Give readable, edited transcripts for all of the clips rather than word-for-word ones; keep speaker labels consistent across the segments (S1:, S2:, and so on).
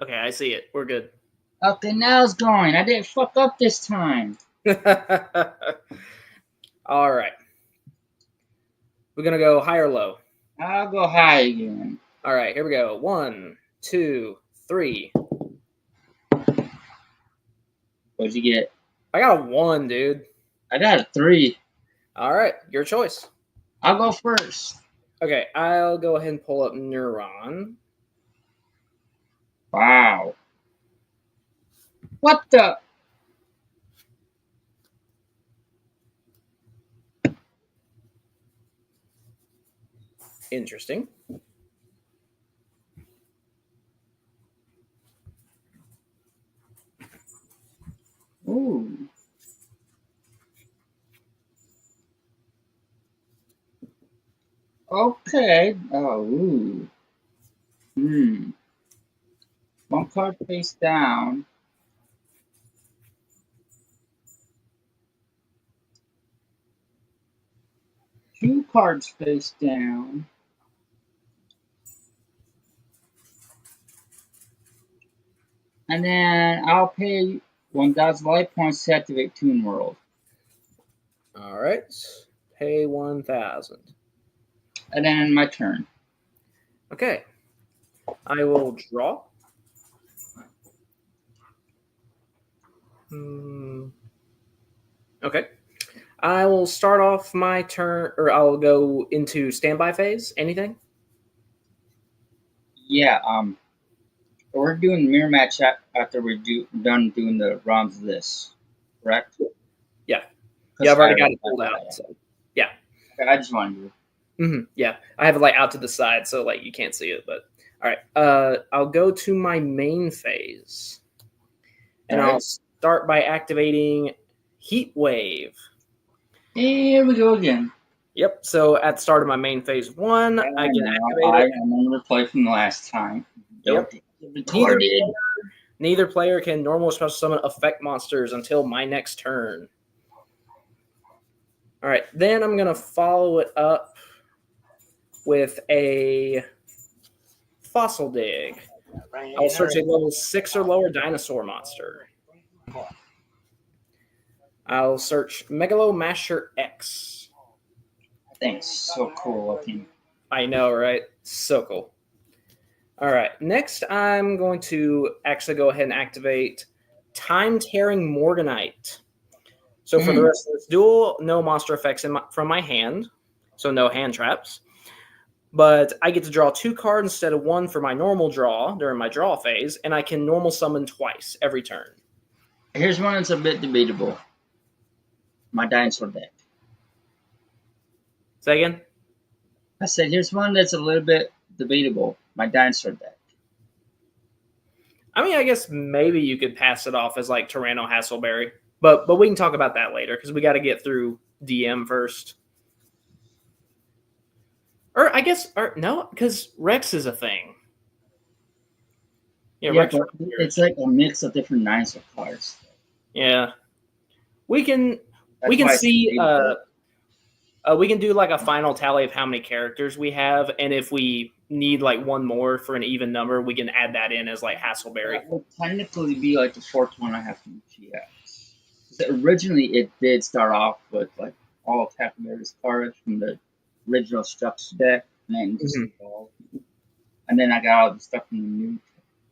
S1: Okay, I see it. We're good.
S2: Okay, now it's going. I didn't fuck up this time.
S1: All right. We're going to go high or low.
S2: I'll go high again.
S1: All right, here we go. 1, 2, 3.
S2: What'd you get?
S1: I got a 1, dude.
S2: I got a 3.
S1: All right, your choice.
S2: I'll go first.
S1: Okay, I'll go ahead and pull up Neuron.
S2: Wow. What the?
S1: Interesting.
S2: Ooh. Okay. Oh, ooh. One card face down. Two cards face down. And then I'll pay 1,000 light points to activate Toon World.
S1: All right. Pay 1,000.
S2: And then my turn.
S1: Okay. I will draw. Okay. I will start off my turn, or I'll go into standby phase. Anything?
S2: Yeah, we're doing mirror match after we're done doing the rounds of this, correct?
S1: Yeah. Yeah, I've already got it pulled out. So. Yeah.
S2: Okay, I just wanted
S1: to. Yeah, I have it like out to the side, so like you can't see it. But all right, I'll go to my main phase, and I'll start by activating Heat Wave.
S2: Here we go again.
S1: Yep. So at the start of my main phase 1, I can activate it.
S2: I remember the play from the last time.
S1: Yep. Neither player can normal special summon effect monsters until my next turn. All right. Then I'm gonna follow it up with a Fossil Dig. I'll search a level 6 or lower dinosaur monster. I'll search Megalomasher X.
S2: That thing's so cool looking.
S1: I know, right? So cool. All right. Next, I'm going to actually go ahead and activate Time Tearing Morganite. So for the rest of this duel, no monster effects from my hand. So no hand traps. But I get to draw 2 cards instead of 1 for my normal draw during my draw phase, and I can normal summon twice every turn.
S2: Here's one that's a bit debatable. My dinosaur deck.
S1: Say again?
S2: I said here's one that's a little bit debatable. My dinosaur deck.
S1: I mean, I guess maybe you could pass it off as like Tyranno Hasselberry. But we can talk about that later because we got to get through DM first. Or I guess, no, because Rex is a thing.
S2: Yeah, Rex, but it's like a mix of different dinosaur cards.
S1: Yeah, we can see. We can do like a final tally of how many characters we have, and if we need like one more for an even number, we can add that in as like Hasselberry.
S2: That would technically be like the 4th one I have from GX. Originally, it did start off with like all of Hasselberry's cards from the original structure deck, and then just evolved. And then I got all the stuff from the new.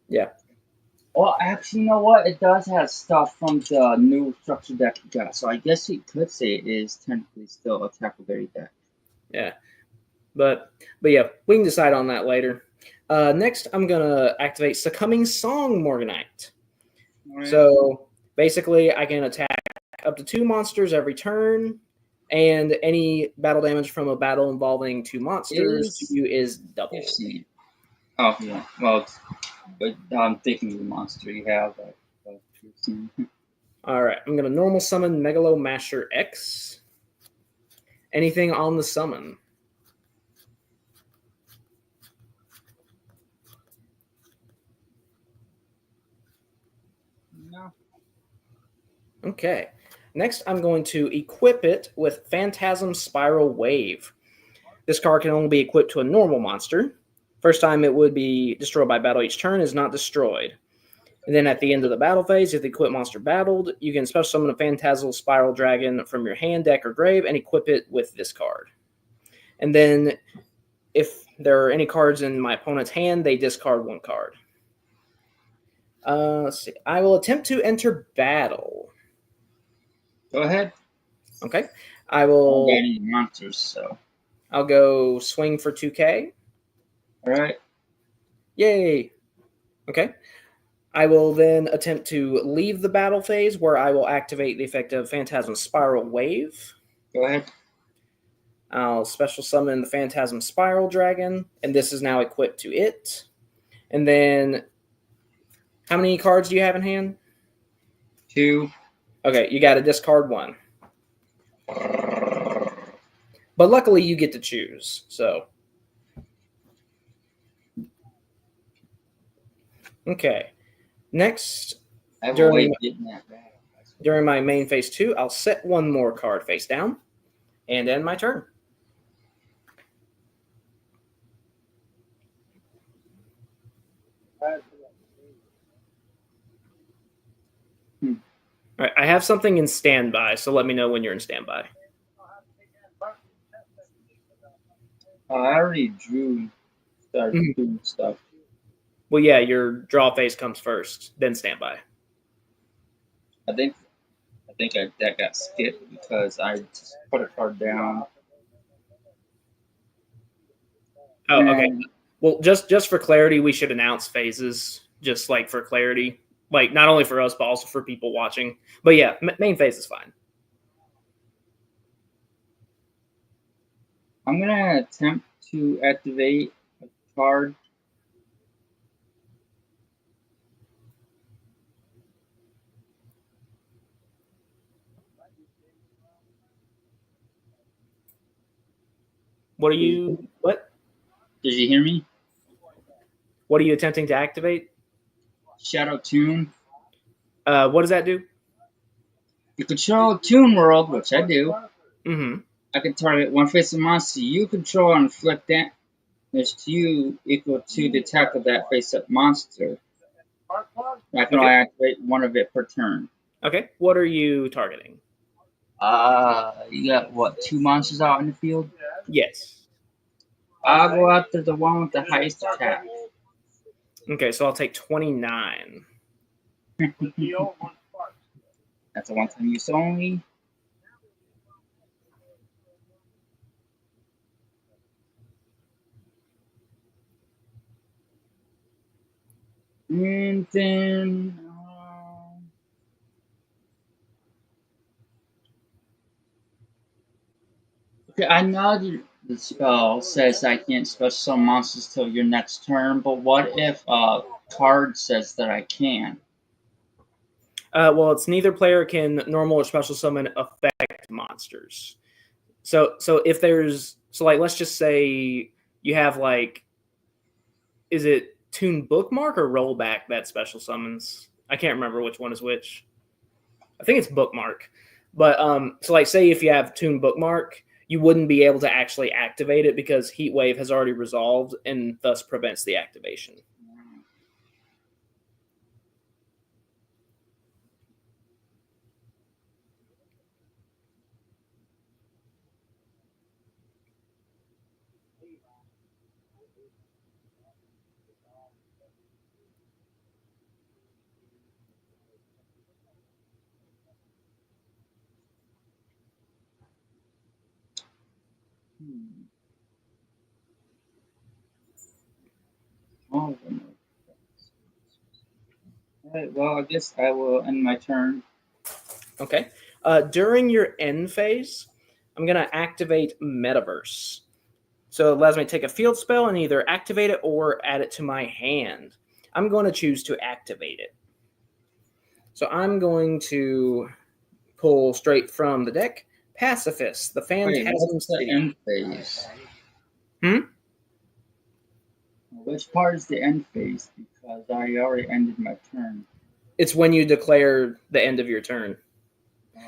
S1: Yeah.
S2: Well, actually, you know what? It does have stuff from the new structure deck you got, so I guess you could say it is technically still a Tackleberry deck.
S1: Yeah, but yeah, we can decide on that later. Next, I'm gonna activate Succumbing Song Morganite. Right. So basically, I can attack up to 2 monsters every turn, and any battle damage from a battle involving 2 monsters to you is double.
S2: Oh yeah, well, but I'm thinking of the monster you have.
S1: All right, I'm gonna normal summon Megalomasher X. Anything on the summon?
S2: No.
S1: Okay. Next, I'm going to equip it with Phantasm Spiral Wave. This card can only be equipped to a normal monster. First time it would be destroyed by battle each turn is not destroyed. And then at the end of the battle phase, if the equipped monster battled, you can special summon a Phantasmal Spiral Dragon from your hand, deck, or grave and equip it with this card. And then if there are any cards in my opponent's hand, they discard one card. Let's see. I will attempt to enter battle.
S2: Go ahead.
S1: Okay. I will.
S2: I don't got any monsters, so.
S1: I'll go swing for 2K.
S2: All right.
S1: Yay. Okay. I will then attempt to leave the battle phase where I will activate the effect of Phantasm Spiral Wave.
S2: Go ahead.
S1: I'll special summon the Phantasm Spiral Dragon, and this is now equipped to it. And then, how many cards do you have in hand?
S2: 2.
S1: Okay, you got to discard 1. But luckily, you get to choose, so. Okay. Next, during my main phase 2, I'll set 1 more card face down and end my turn. All right, I have something in standby, so let me know when you're in standby.
S2: I already started doing stuff.
S1: Well, yeah, your draw phase comes first, then standby.
S2: I think that got skipped because I just put a card down.
S1: Oh, okay. Well, just for clarity, we should announce phases, just like for clarity. Like, not only for us, but also for people watching. But yeah, main phase is fine.
S2: I'm going to attempt to activate a card.
S1: What?
S2: Did you hear me?
S1: What are you attempting to activate?
S2: Shadow Tune.
S1: What does that do?
S2: You control Toon World, which I do.
S1: Mm-hmm.
S2: I can target one face-up monster you control and inflict damage to you equal to the attack of that face-up monster. I can only activate one of it per turn.
S1: Okay. What are you targeting?
S2: You got what, 2 monsters out in the field?
S1: Yes.
S2: I'll go after the one with the highest attack.
S1: Okay, so I'll take 29.
S2: That's a one-time use only. And then okay, I know the spell says I can't special summon monsters till your next turn, but what if a card says that I can?
S1: Well, it's neither player can normal or special summon effect monsters. So if there's let's just say you have is it Toon Bookmark or Rollback that special summons? I can't remember which one is which. I think it's Bookmark. But so say if you have Toon Bookmark, you wouldn't be able to actually activate it because Heat Wave has already resolved and thus prevents the activation.
S2: Oh, alright, well, I guess I will end my turn.
S1: Okay. During your end phase, I'm going to activate Metaverse. So it allows me to take a field spell and either activate it or add it to my hand. I'm going to choose to activate it. So I'm going to pull straight from the deck Pacifist, the Phantasm City.
S2: The end phase?
S1: Hmm?
S2: Which part is the end phase? Because I already ended my turn.
S1: It's when you declare the end of your turn.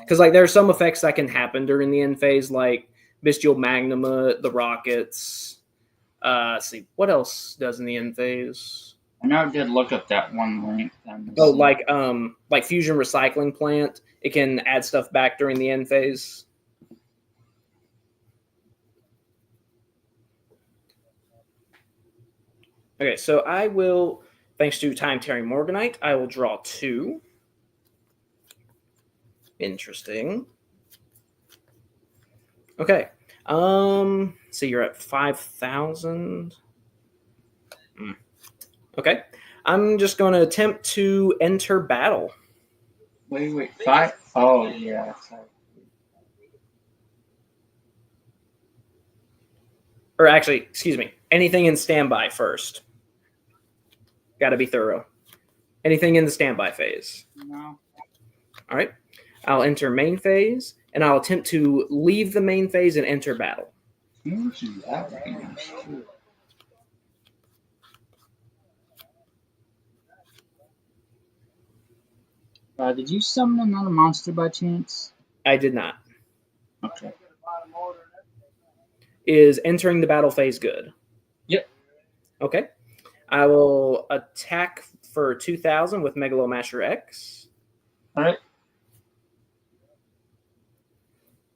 S1: Because there are some effects that can happen during the end phase, like Bestial Magnuma, the Rockets, Let's see. What else does in the end phase?
S2: I never did look up that one link.
S1: Oh, like fusion recycling plant. It can add stuff back during the end phase. Okay, so I will, thanks to Time Tearing Morganite, I will draw 2. Interesting. Okay. So you're at 5,000. Okay. I'm just going to attempt to enter battle.
S2: Wait, 5? Oh, yeah. Sorry.
S1: Or actually, excuse me, anything in standby first. Got to be thorough. Anything in the standby phase?
S2: No.
S1: All right. I'll enter main phase, and I'll attempt to leave the main phase and enter battle.
S2: Did you summon another monster by chance?
S1: I did not.
S2: Okay.
S1: Is entering the battle phase good?
S2: Yep.
S1: Okay. I will attack for 2,000 with Megalomasher X.
S2: All right.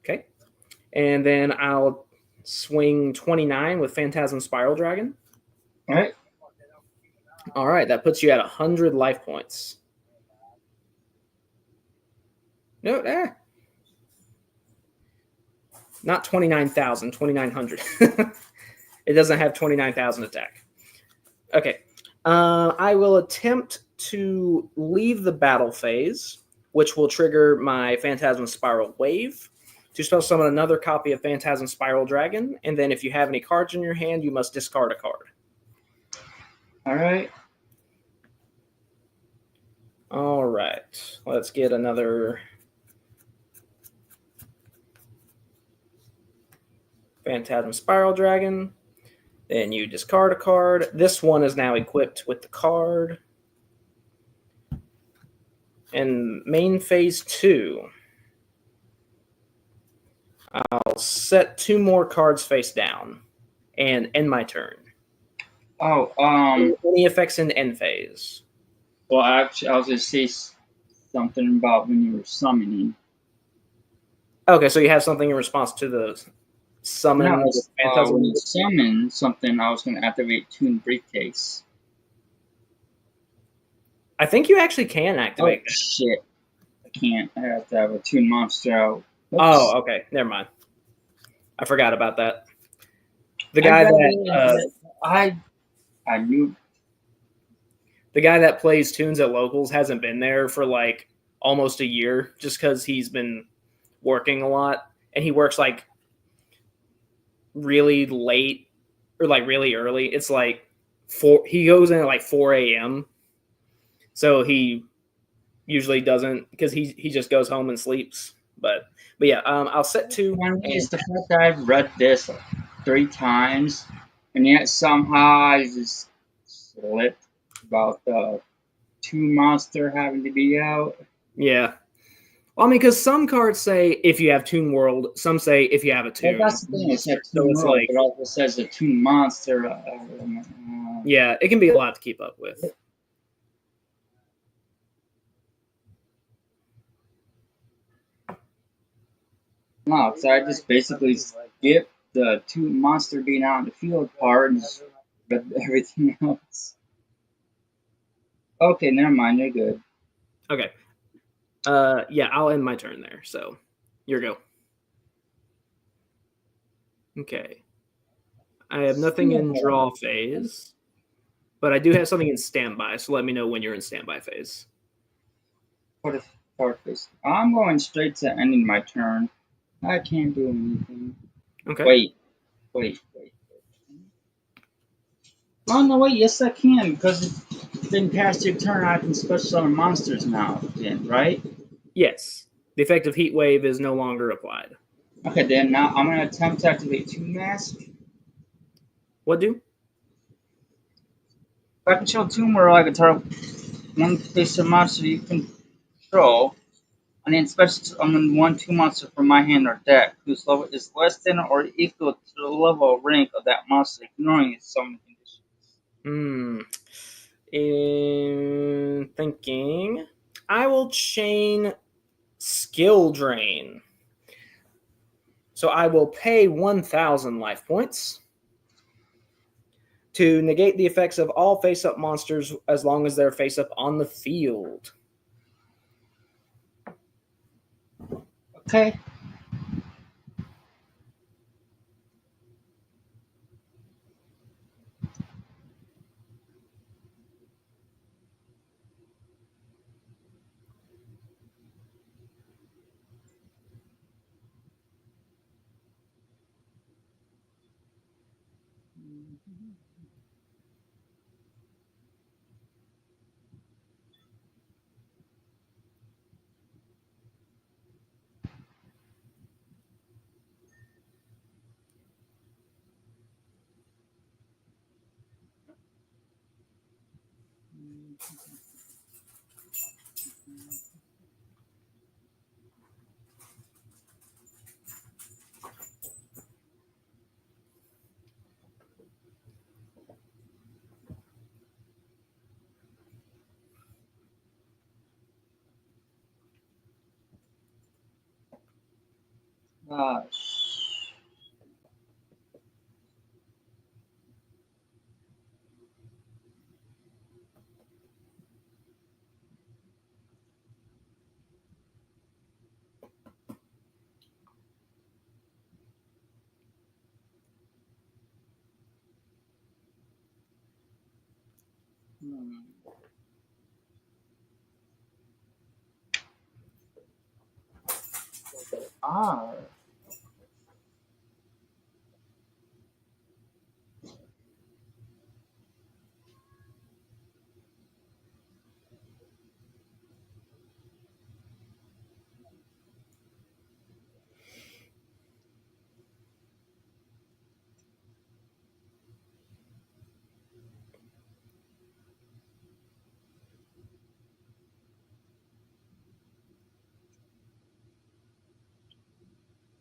S1: Okay. And then I'll swing 29 with Phantasm Spiral Dragon.
S2: All right.
S1: All right. That puts you at 100 life points. No, not 29,000, 2,900. It doesn't have 29,000 attack. Okay. I will attempt to leave the battle phase, which will trigger my Phantasm Spiral Wave to spell summon another copy of Phantasm Spiral Dragon, and then if you have any cards in your hand, you must discard a card.
S2: All right.
S1: All right. Let's get another Phantasm Spiral Dragon. Then you discard a card. This one is now equipped with the card. And main phase 2. I'll set 2 more cards face down and end my turn.
S2: Oh,
S1: Any effects in end phase?
S2: Well, actually, I was going to say something about when you were summoning.
S1: Okay, so you have something in response to the summon.
S2: No, when you summon something, I was going to activate Toon Briefcase.
S1: I think you actually can activate that.
S2: Shit. I can't. I have to have a Toon Monster out.
S1: Oops. Oh, okay. Never mind. I forgot about that. The guy
S2: I knew.
S1: The guy that plays tunes at locals hasn't been there for like almost a year just because he's been working a lot, and he works like really late or like really early. It's like he goes in at like 4 a.m. So he usually doesn't, because he just goes home and sleeps. But yeah, I'll set 2.
S2: It's the fact that I've read this 3 times, and yet somehow I just slipped about the Toon Monster having to be out.
S1: Yeah. Well, I mean, because some cards say if you have Toon World, some say if you have a Toon.
S2: Well, that's the thing. It said Toon World, like, it also says a Toon Monster.
S1: Yeah, it can be a lot to keep up with.
S2: No, so I just basically skipped the Toon Monster being out in the field part and just read everything else. Okay, never mind. You're good.
S1: Okay. Yeah, I'll end my turn there. So, your go. Okay. I have nothing in draw phase, but I do have something in standby. So let me know when you're in standby phase.
S2: For the card phase, I'm going straight to ending my turn. I can't do anything.
S1: Okay.
S2: Wait. Oh, no, wait. Yes, I can, because it's been past your turn. I can special summon monsters now, then, right?
S1: Yes. The effect of Heat Wave is no longer applied.
S2: Okay, then now I'm going to attempt to activate Toon Mask.
S1: What do?
S2: If I control Toon World, I can target one face of monster you control. And then special on 1/2 monster from my hand or deck, whose level is less than or equal to the level or rank of that monster, ignoring its summon condition.
S1: Hmm. In thinking, I will chain skill drain. So I will pay 1,000 life points to negate the effects of all face-up monsters as long as they're face-up on the field.
S2: Okay. Gosh. Hmm. Ah.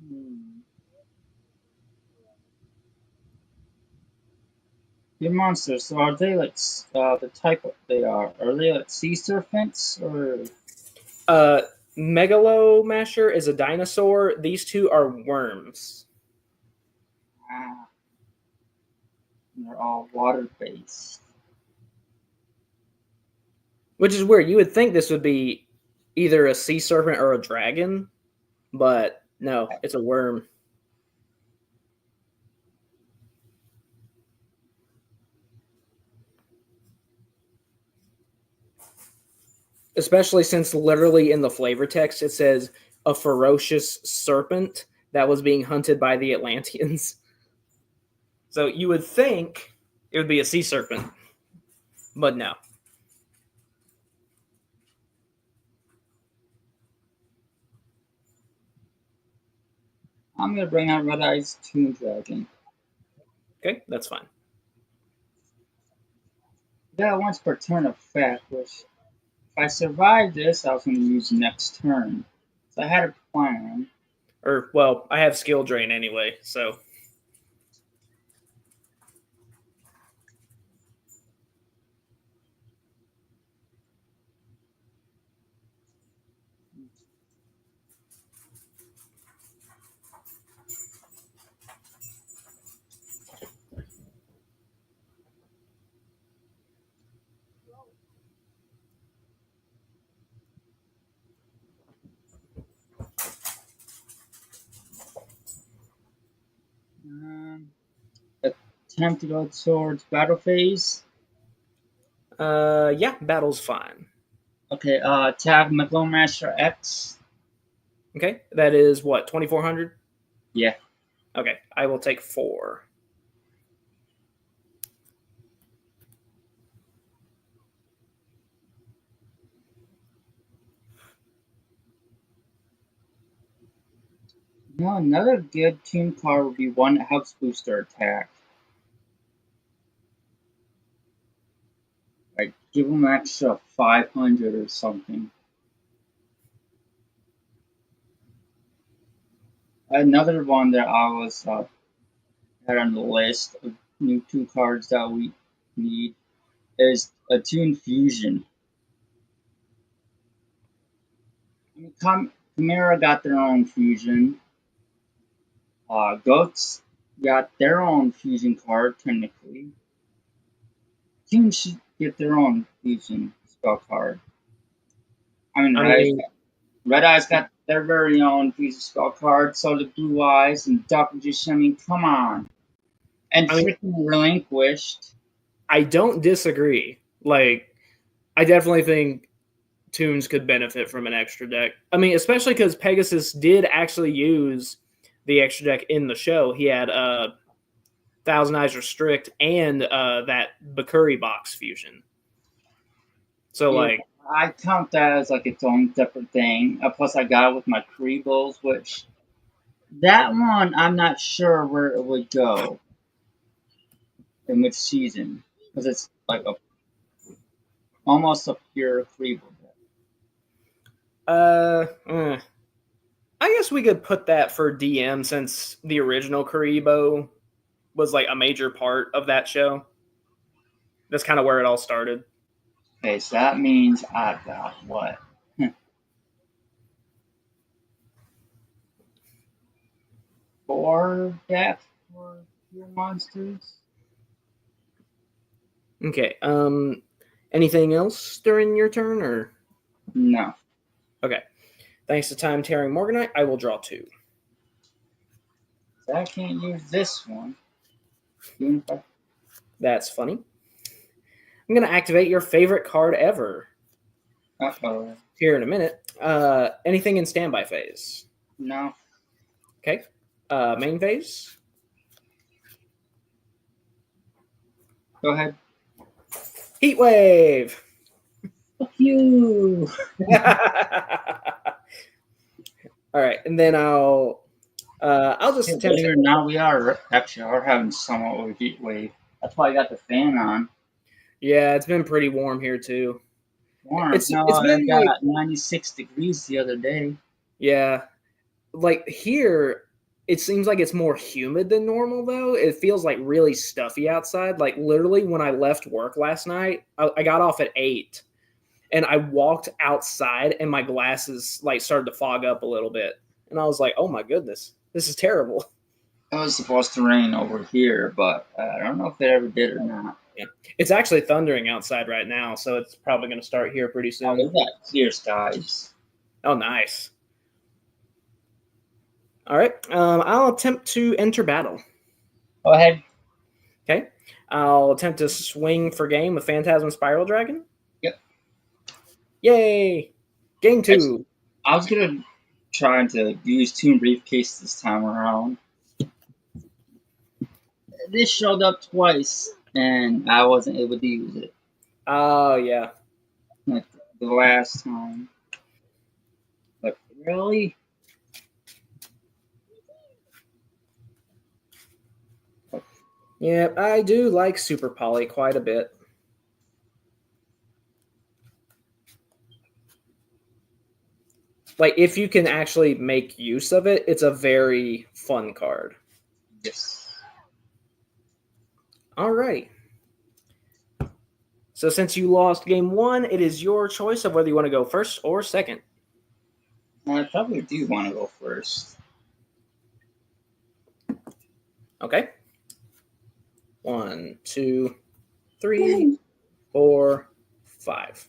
S2: Hmm. Your monsters, so are they like the type of they are? Are they like sea serpents or
S1: Uh, Megalomasher is a dinosaur. These two are worms.
S2: ah, they're all water based?
S1: Which is weird. You would think this would be either a sea serpent or a dragon, but no, it's a worm. Especially since literally in the flavor text it says a ferocious serpent that was being hunted by the Atlanteans. So you would think it would be a sea serpent, but no.
S2: I'm gonna bring out Red Eyes Toon Dragon.
S1: Okay, that's fine.
S2: Yeah, once per turn effect, which if I survive this, I was gonna use next turn. So I had a plan.
S1: Or well, I have skill drain anyway, so
S2: Um, Attempt to go towards battle phase.
S1: yeah, battle's fine.
S2: Okay, attack Megalomaster X.
S1: Okay, that is what 2,400.
S2: Yeah.
S1: Okay, I will take 4.
S2: No, another good team card would be one that helps boost their attack. Like give them an extra 500 or something. Another one that I was had on the list of new two cards that we need is a Toon Fusion. I mean, Chimera got their own fusion. Goats got their own fusion card, technically. Teams should get their own fusion spell card. I mean,
S1: I mean,
S2: Red Eyes got their very own fusion spell card, so did Blue Eyes and Dark Magician. I mean, come on. And
S1: I mean,
S2: freaking Relinquished.
S1: I don't disagree. Like, I definitely think Toons could benefit from an extra deck. I mean, especially because Pegasus did actually use the extra deck in the show. He had Thousand Eyes Restrict and that Bakuri box fusion. So,
S2: Yeah,
S1: like,
S2: I count that as like its own separate thing. Plus, I got it with my Kreebles, which that one I'm not sure where it would go in which season because it's like a almost a pure Kreeble deck.
S1: uh, eh. I guess we could put that for DM since the original Karibo was like a major part of that show. That's kind of where it all started.
S2: Okay, so that means I've got what? 4 decks for pure monsters.
S1: Okay. Anything else during your turn or?
S2: No,
S1: Okay. Thanks to Time Tearing Morganite, I will draw 2.
S2: so I can't use this one. Even if I
S1: That's funny. I'm going to activate your favorite card ever
S2: Uh-oh.
S1: here in a minute. Anything in standby phase?
S2: No.
S1: Okay. Main phase?
S2: Go ahead.
S1: Heat Wave!
S2: Fuck you.
S1: All right, and then I'll just
S2: Hey,
S1: attempt
S2: believe
S1: to.
S2: it or not, we are having somewhat of a heat wave. That's why I got the fan on.
S1: Yeah, it's been pretty warm here too.
S2: Warm.
S1: It's
S2: No,
S1: it's
S2: I
S1: been like
S2: got 96 degrees the other day.
S1: yeah, like here it seems like it's more humid than normal though. It feels like really stuffy outside. Like literally when I left work last night, I got off at 8 and I walked outside and my glasses like started to fog up a little bit. And I was like, "Oh my goodness. This is terrible."
S2: It was supposed to rain over here, but I don't know if it ever did or not.
S1: Yeah. It's actually thundering outside right now, so it's probably going to start here pretty
S2: Oh, we
S1: soon.
S2: got clear skies.
S1: Oh, nice. All right. I'll attempt to enter battle.
S2: Go ahead.
S1: Okay. I'll attempt to swing for game with Phantasm Spiral Dragon.
S2: Yep.
S1: Yay! Game 2.
S2: I was gonna try to use Toon Briefcase this time around. This showed up twice, and I wasn't able to use it.
S1: Oh, yeah.
S2: Like the last time. But really?
S1: Yeah, I do like Super Poly quite a bit. Like, if you can actually make use of it, it's a very fun card.
S2: Yes.
S1: All right. So since you lost game 1, it is your choice of whether you want to go first or second.
S2: I probably do want to go first.
S1: Okay. 1, 2, 3, 4, 5.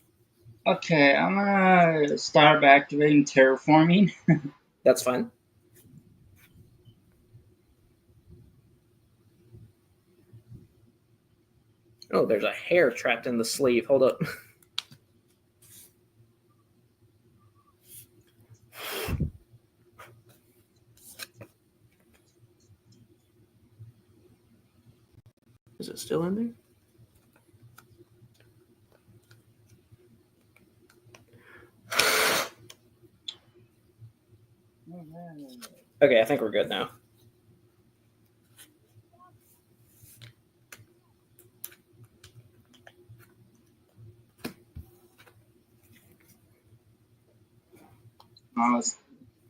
S2: Okay, I'm gonna start by activating terraforming.
S1: That's fine. Oh, there's a hair trapped in the sleeve. Hold up. Is it still in there? Okay, I think we're good now.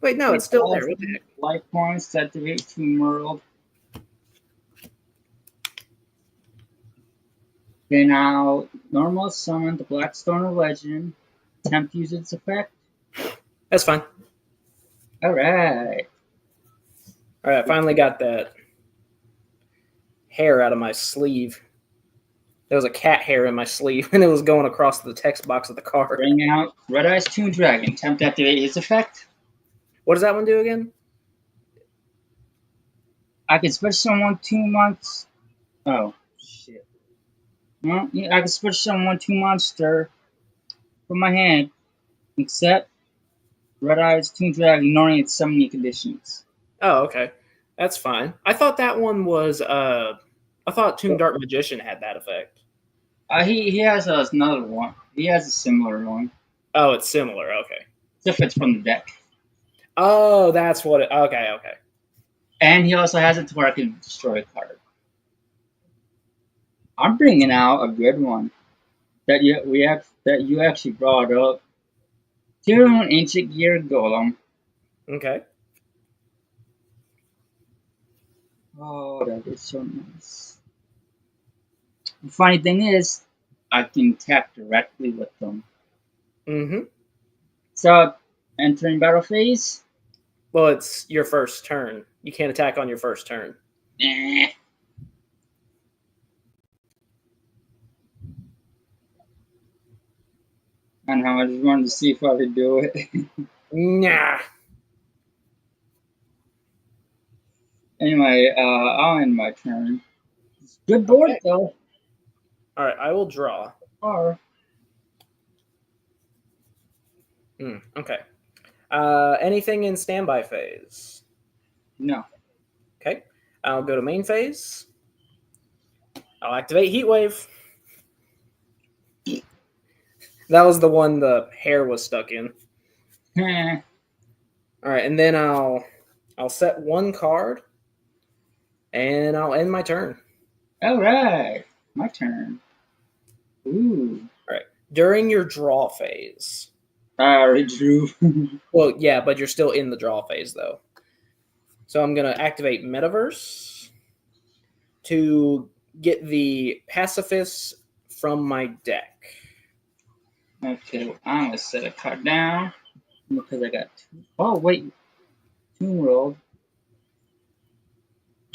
S1: Wait, no, it's still there. What the
S2: 3,000
S1: heck?
S2: life points to activate Tomb World. Okay, now normal summon the Blackstone of Legend. Attempt to use its effect.
S1: That's fine.
S2: Alright.
S1: All right, I finally got that hair out of my sleeve. There was a cat hair in my sleeve, and it was going across the text box of the card.
S2: Bring out Red Eyes Toon Dragon. Attempt to activate his effect.
S1: What does that one do again?
S2: I can switch someone 2 months. Oh, shit. Well, yeah, I can switch someone 2 monster from my hand, except Red Eyes Toon Dragon, ignoring its summoning conditions.
S1: Oh, okay. That's fine. I thought that one was I thought Toon Dark Magician had that effect.
S2: He has another one. He has a similar one.
S1: Oh, it's similar. Okay.
S2: Except it's from the deck.
S1: Oh, that's what it okay, okay.
S2: And he also has it to where I can destroy a card. I'm bringing out a good one that you actually brought up. Tier 1 Ancient Gear Golem.
S1: Okay.
S2: Oh, that is so nice. The funny thing is, I can tap directly with them.
S1: Mm-hmm.
S2: So, entering battle phase.
S1: Well, it's your first turn. You can't attack on your first turn.
S2: Eh. And how I just wanted to see if I could do it.
S1: Nah.
S2: Anyway, I'll end my turn. Good board
S1: Okay.
S2: though.
S1: All right, I will draw.
S2: Or
S1: Okay. Anything in standby phase?
S2: no.
S1: Okay. I'll go to main phase. I'll activate Heat Wave. That was the one the hair was stuck in.
S2: Eh.
S1: All right, and then I'll set one card, and I'll end my turn.
S2: Alright. My turn. Ooh.
S1: All right. During your draw phase.
S2: I already drew.
S1: Well, yeah, but you're still in the draw phase though. So I'm gonna activate Metaverse to get the Pacifist from my deck.
S2: Okay, I'm gonna set a card down because I got two. Oh wait, Toon World.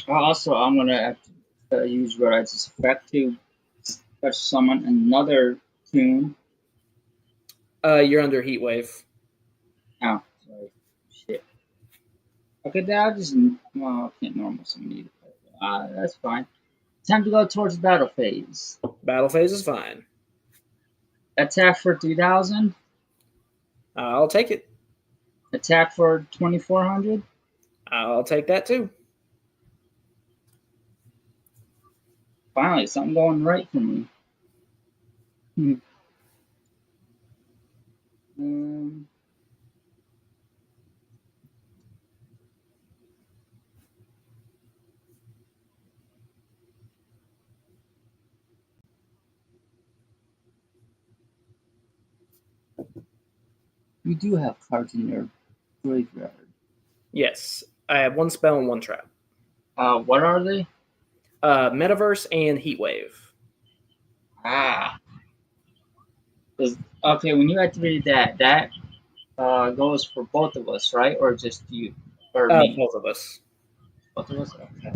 S2: Also, I'm gonna have to use Red Eyes' effect to summon another Toon.
S1: You're under Heat Wave.
S2: Oh, sorry. Shit. Okay, then I'll just well, I can't normal summon either. That's fine. Time to go towards battle phase.
S1: Battle phase is fine.
S2: Attack for 3,000.
S1: I'll take it.
S2: Attack for 2,400.
S1: I'll take that too.
S2: Finally, something going right for me. um, you do have cards in your graveyard.
S1: Yes, I have one spell and one trap.
S2: What are they?
S1: Metaverse and Heat Wave.
S2: Ah. Okay, when you activated that goes for both of us, right? Or just you? Or me?
S1: Both of us.
S2: Both of us? Okay.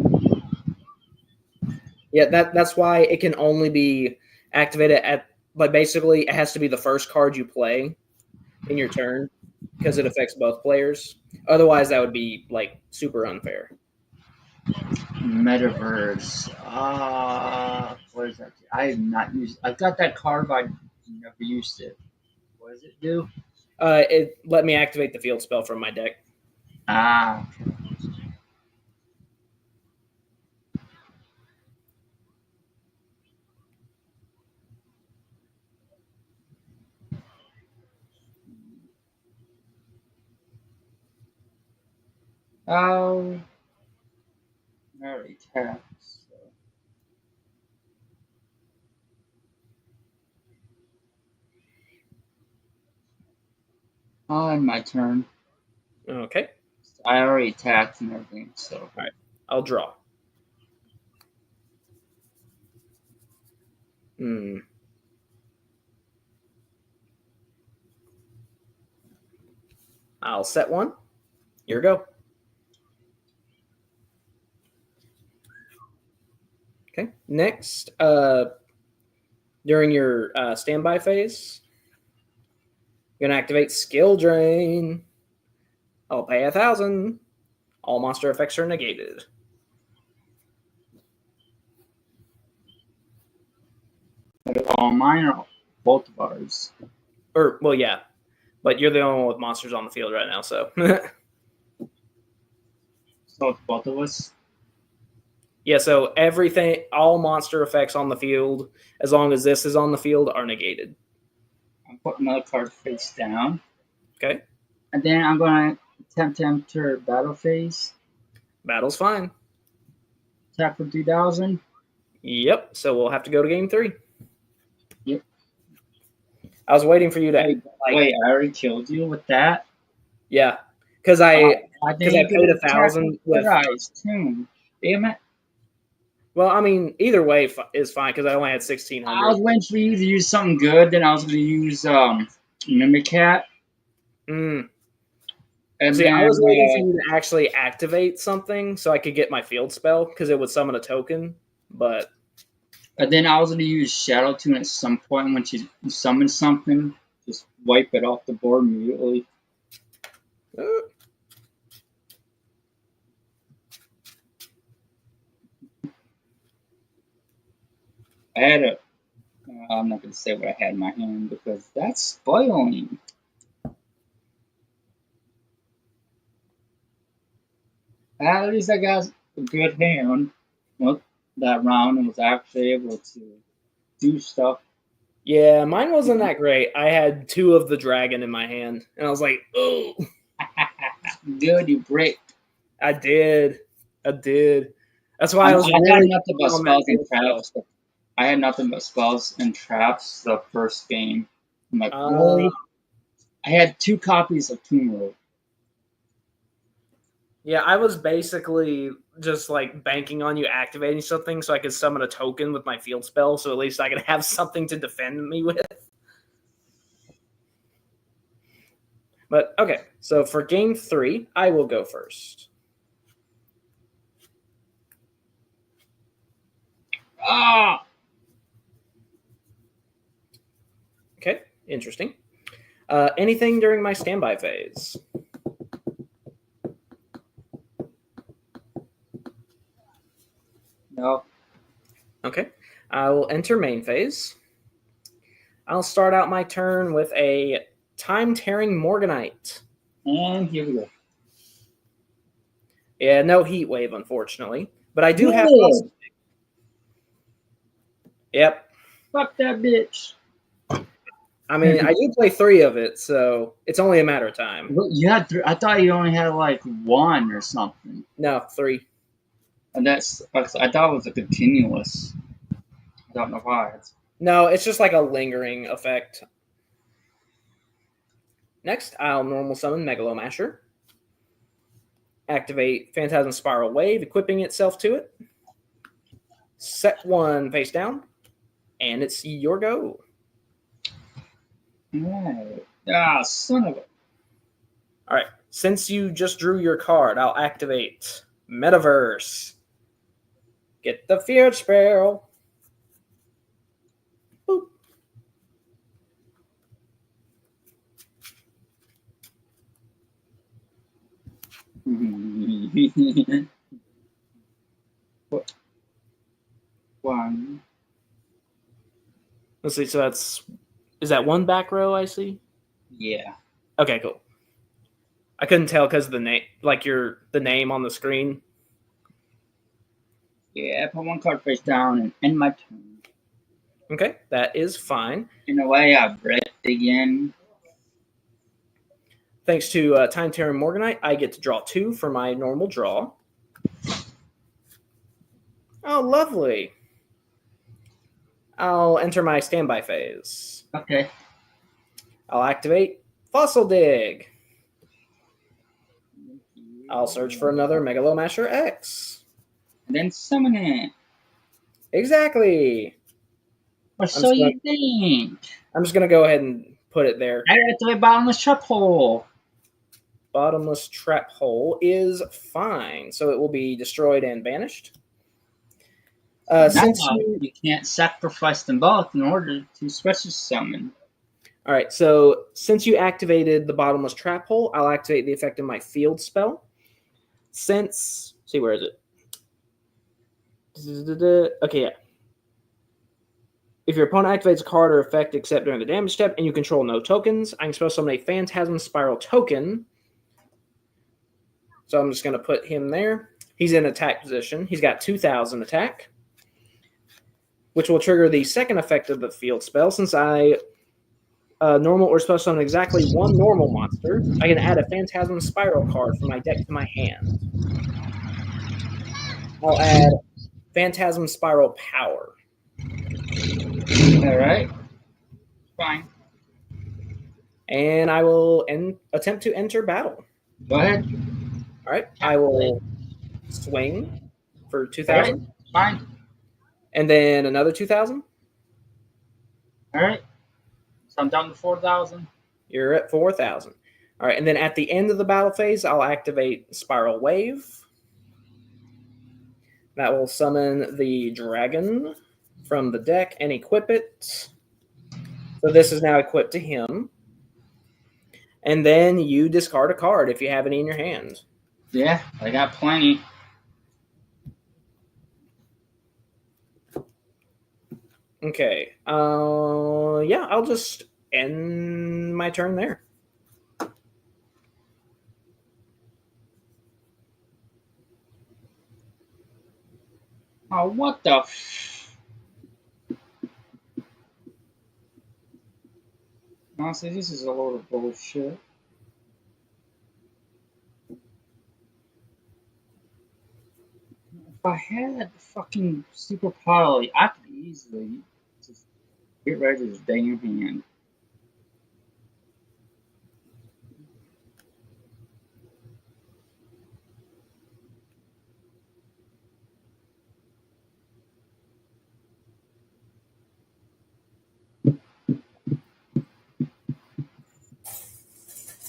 S1: Yeah, that's why it can only be activated at like basically it has to be the first card you play in your turn because it affects both players. Otherwise, that would be like super unfair.
S2: Metaverse. What is that? I have not used. I've got that card, but I never used it. What does it do?
S1: It let me activate the field spell from my deck.
S2: Ah. Oh. Already tapped. So. On my turn.
S1: Okay.
S2: I already attacked and everything, so.
S1: All right. I'll draw. Hmm. I'll set one. Here we go. Okay. Next, during your standby phase, you're gonna activate Skill Drain. I'll pay 1,000. All monster effects are negated.
S2: All mine are both of ours.
S1: Or well, yeah, but you're the only one with monsters on the field right now, so.
S2: So it's both of us.
S1: Yeah, so everything, all monster effects on the field, as long as this is on the field, are negated.
S2: I'm putting another card face down.
S1: Okay.
S2: And then I'm going to attempt to enter battle phase.
S1: Battle's fine.
S2: Attack for 3,000.
S1: Yep. So we'll have to go to game 3.
S2: Yep.
S1: I was waiting for you to.
S2: Wait, I already killed you with that?
S1: Yeah. Because I
S2: paid
S1: paid 1,000 with.
S2: Too. Damn it.
S1: Well, I mean, either way is fine because I only had 1,600.
S2: I was waiting for you to use something good, then I was going to use Mimicat.
S1: Mm.
S2: And
S1: See,
S2: then,
S1: I was waiting for you to actually activate something so I could get my field spell because it would summon a token, but.
S2: And then I was going to use Shadow Tune at some point when she summons something. Just wipe it off the board immediately. I had a. I'm not going to say what I had in my hand because that's spoiling. At least I got a good hand. Well, that round and was actually able to do stuff.
S1: Yeah, mine wasn't that great. I had 2 of the dragon in my hand, and I was like, oh.
S2: Good, you brick.
S1: I did. That's why I was
S2: had
S1: really
S2: nothing but spells and traps. I had nothing but spells and traps the first game. I'm like, really? I had 2 copies of Tomb Road.
S1: Yeah, I was basically just like banking on you activating something so I could summon a token with my field spell, so at least I could have something to defend me with. But okay, so for game 3, I will go first.
S2: Ah!
S1: Okay, interesting. Anything during my standby phase?
S2: No.
S1: Okay, I will enter main phase. I'll start out my turn with a time-tearing Morganite.
S2: And here we go.
S1: Yeah, no heat wave, unfortunately. But I do have... Yep.
S2: Fuck that bitch.
S1: I mean, I do play 3 of it, so it's only a matter of time.
S2: You had I thought you only had like 1 or something.
S1: No, 3.
S2: And I thought it was a continuous. I don't know why.
S1: No, it's just like a lingering effect. Next, I'll normal summon Megalomasher. Activate Phantasm Spiral Wave, equipping itself to it. Set 1 face down, and it's your go.
S2: Alright. Ah, son of a...
S1: Alright, since you just drew your card, I'll activate Metaverse. Get the field spell. Boop.
S2: What? 1.
S1: Let's see, so is that 1 back row I see?
S2: Yeah.
S1: Okay, cool. I couldn't tell because of the name, like the name on the screen.
S2: Yeah, I put 1 card face down and end my turn.
S1: Okay, that is fine.
S2: In a way, I bricked again.
S1: Thanks to Time Tearing Morganite, I get to draw 2 for my normal draw. Oh, lovely. I'll enter my standby phase.
S2: Okay.
S1: I'll activate Fossil Dig. I'll search for another Megalomasher X.
S2: And then summon it.
S1: Exactly.
S2: Or so you think.
S1: I'm just going to go ahead and put it there.
S2: I activate bottomless trap hole.
S1: Bottomless trap hole is fine. So it will be destroyed and banished. Since
S2: you can't sacrifice them both in order to special summon.
S1: All right, so since you activated the bottomless trap hole, I'll activate the effect of my field spell. See, where is it? Okay, yeah. If your opponent activates a card or effect except during the damage step and you control no tokens, I can special summon a Phantasm Spiral token. So I'm just going to put him there. He's in attack position. He's got 2,000 attack, which will trigger the second effect of the field spell. Since I normal or special summon exactly one normal monster, I can add a Phantasm Spiral card from my deck to my hand. I'll add Phantasm Spiral Power.
S2: All right. Fine.
S1: And I will attempt to enter battle.
S2: Go ahead.
S1: All right. I will swing for 2,000.
S2: Right. Fine.
S1: And then another 2,000.
S2: All right. So I'm down to 4,000.
S1: You're at 4,000. All right. And then at the end of the battle phase, I'll activate Spiral Wave. That will summon the dragon from the deck and equip it. So this is now equipped to him. And then you discard a card if you have any in your hand.
S2: Yeah, I got plenty.
S1: Okay. Yeah, I'll just end my turn there.
S2: Oh, what the Honestly, this is a load of bullshit. If I had fucking super poly, I could easily just get rid of this damn hand.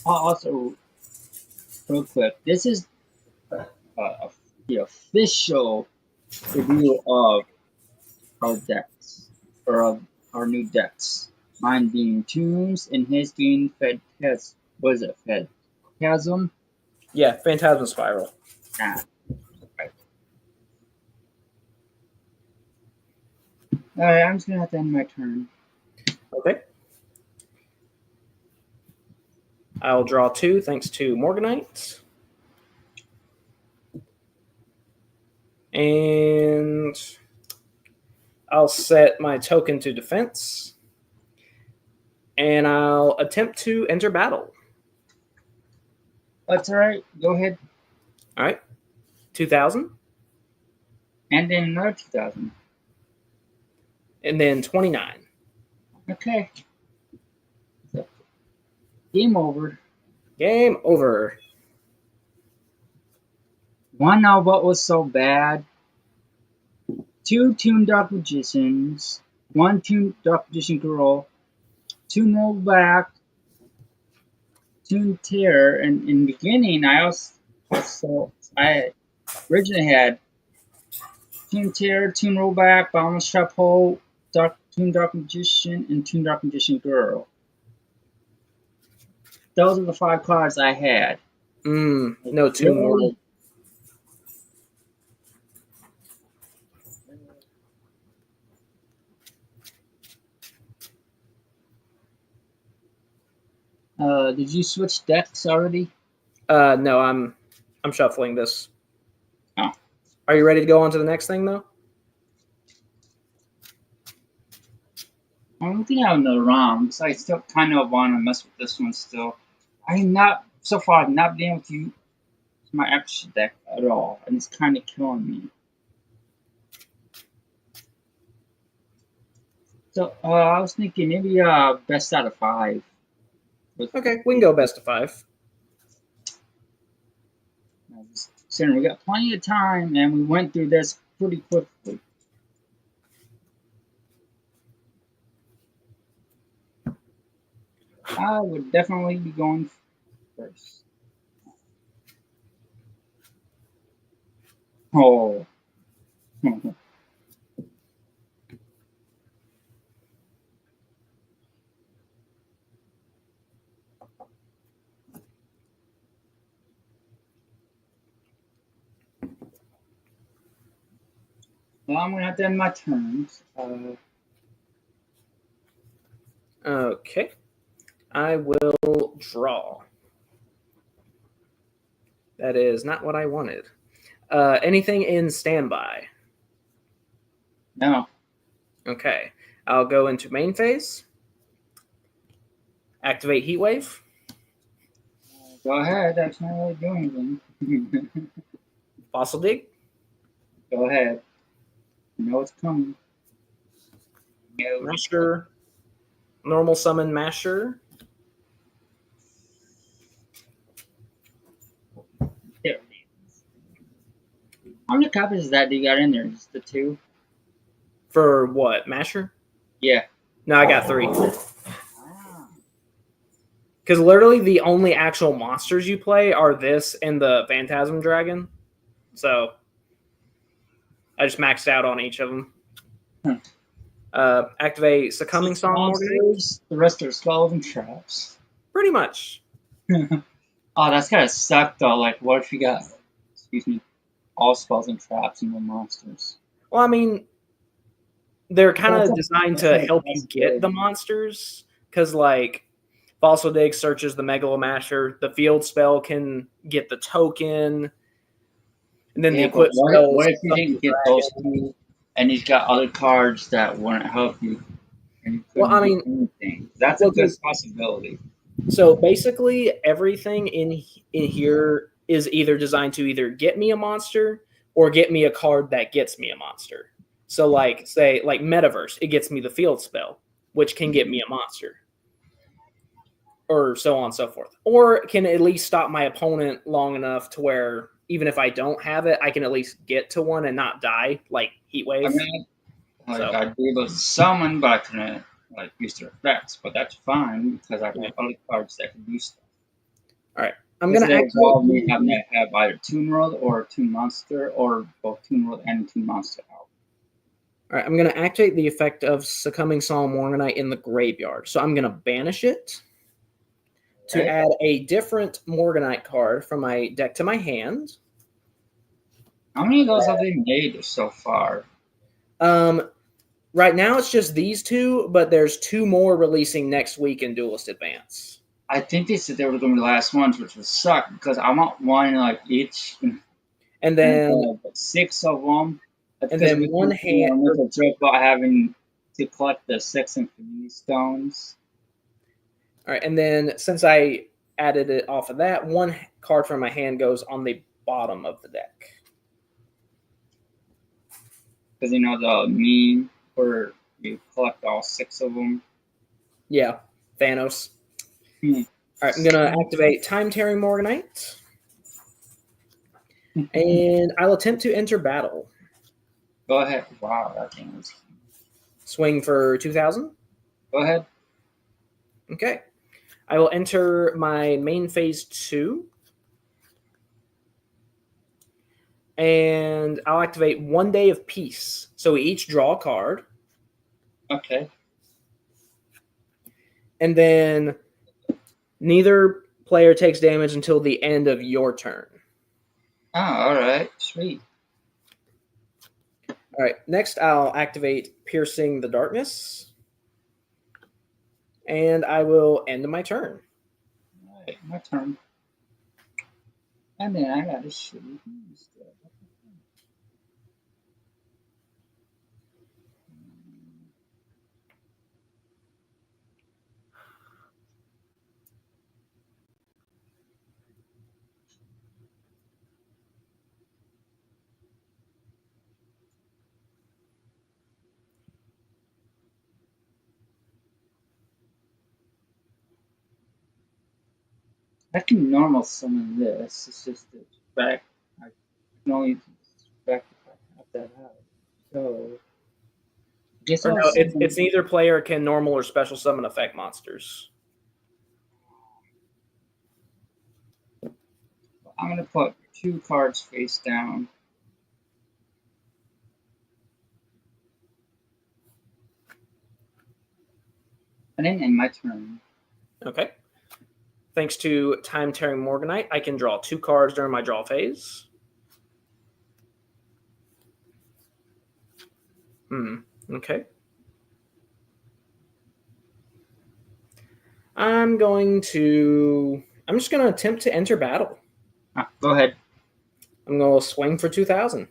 S2: Also, real quick, this is the official review of our decks, or of our new decks. Mine being Tombs, and his being what is it, Phantasm?
S1: Yeah, Phantasm Spiral.
S2: Ah, right. Alright, I'm just gonna have to end my turn.
S1: Okay. I'll draw 2 thanks to Morganite. And I'll set my token to defense. And I'll attempt to enter battle.
S2: That's alright, go ahead.
S1: Alright. 2,000.
S2: And then another 2,000.
S1: And then 29.
S2: Okay. So, game over.
S1: Game over.
S2: One now, what was so bad? 2 Toon Dark Magicians, 1 Toon Dark Magician Girl, 2 Rollback, Toon Terror, and in the beginning, I originally had Toon Terror, Toon Rollback, Boundless Trap Hole, Toon Dark Magician, and Toon Dark Magician Girl. Those are the 5 cards I had.
S1: No Toon World.
S2: Did you switch decks already?
S1: No, I'm shuffling this.
S2: Oh.
S1: Are you ready to go on to the next thing, though?
S2: I don't think I have another round, because I still kind of want to mess with this one still. I've not been able to use my extra deck at all, and it's kind of killing me. So, I was thinking maybe best out of 5.
S1: Okay, we can go best of 5.
S2: Now, just considering we got plenty of time and we went through this pretty quickly. I would definitely be going first. Oh. Well, I'm gonna have to end my turns.
S1: Okay. I will draw. That is not what I wanted. Anything in standby?
S2: No.
S1: Okay. I'll go into main phase. Activate Heat Wave.
S2: Go ahead. That's not really doing anything.
S1: Fossil Dig.
S2: Go ahead. You know it's coming. No.
S1: Masher. Normal Summon Masher.
S2: There it is. How many copies is that you got in there? Just the two?
S1: For what? Masher?
S2: Yeah.
S1: No, I got 3.
S2: Ah.
S1: Because literally the only actual monsters you play are this and the Phantasm Dragon. So I just maxed out on each of them. Activate Succumbing Song Morganite.
S2: Monsters, the rest are spells and traps.
S1: Pretty much.
S2: Oh, that's gotta suck though. Like, what if you got, excuse me, all spells and traps and no monsters?
S1: Well, I mean, they're kind
S2: That's
S1: of
S2: a-
S1: designed
S2: that's
S1: to
S2: a
S1: help you get the
S2: possibility.
S1: monsters. Because, like, Fossil Dig searches the Megalomasher. The field spell can get the token. And then the
S2: Yeah, but
S1: equip spells.
S2: what if you didn't get those two, and you've got other cards that wouldn't help you, and you
S1: Well,
S2: couldn't
S1: I
S2: do
S1: mean,
S2: anything? That's a
S1: well,
S2: good
S1: 'cause
S2: possibility.
S1: so basically, everything in here is either designed to either get me a monster or get me a card that gets me a monster. So, like, say, like Metaverse, it gets me the field spell, which can get me a monster, or so on and so forth, or can at least stop my opponent long enough to where even if I don't have it, I can at least get to one and not die, like Heat
S2: I
S1: Wave.
S2: mean, like
S1: So,
S2: I'd be able to summon, but I couldn't like use their effects. But that's fine because I
S1: yeah.
S2: have other cards that can do stuff.
S1: All right, I'm
S2: Because
S1: gonna
S2: they
S1: activate
S2: involve me having to have either Toon World or Toon Monster, or both Toon World and Toon Monster out.
S1: All right, I'm going to activate the effect of Succumbing Solemn Morganite in the graveyard. So I'm going to banish it to
S2: Right?
S1: add a different Morganite card from my deck to my hand.
S2: How many of those have they made so far?
S1: Um, right now it's just these two, but there's 2 more releasing next week in Duelist Advance.
S2: I think they said they were going to be the last ones, which would suck because I want one like each,
S1: And then
S2: like 6 of them. That's
S1: and
S2: because
S1: then
S2: we
S1: one
S2: can,
S1: hand.
S2: make a joke about having to collect the 6 Infinity Stones.
S1: All right, and then since I added it off of that, one card from my hand goes on the bottom of the deck.
S2: Because you know the meme where you collect all 6 of them.
S1: Yeah, Thanos.
S2: Hmm.
S1: All right, I'm gonna activate Time Tearing Morganite, and I'll attempt to enter battle.
S2: Go ahead. Wow, that thing was.
S1: Swing for 2,000.
S2: Go ahead.
S1: Okay. I will enter my main phase 2. And I'll activate 1 Day of Peace. So we each draw a card.
S2: Okay.
S1: And then neither player takes damage until the end of your turn.
S2: Oh, all right. Sweet.
S1: All right. Next, I'll activate Piercing the Darkness. And I will end my turn.
S2: All right, my turn. And then I got a shitty stuff. I can normal summon this. It's just that effect. I can only expect if I have that out. So, I guess
S1: Or
S2: I'll
S1: no,
S2: send
S1: it's
S2: them.
S1: neither player can normal or special summon effect monsters.
S2: I'm gonna put 2 cards face down. And then end my turn.
S1: Okay. Thanks to Time Tearing Morganite, I can draw 2 cards during my draw phase. Okay. I'm just going to attempt to enter battle.
S2: Go ahead.
S1: I'm going to swing for 2,000.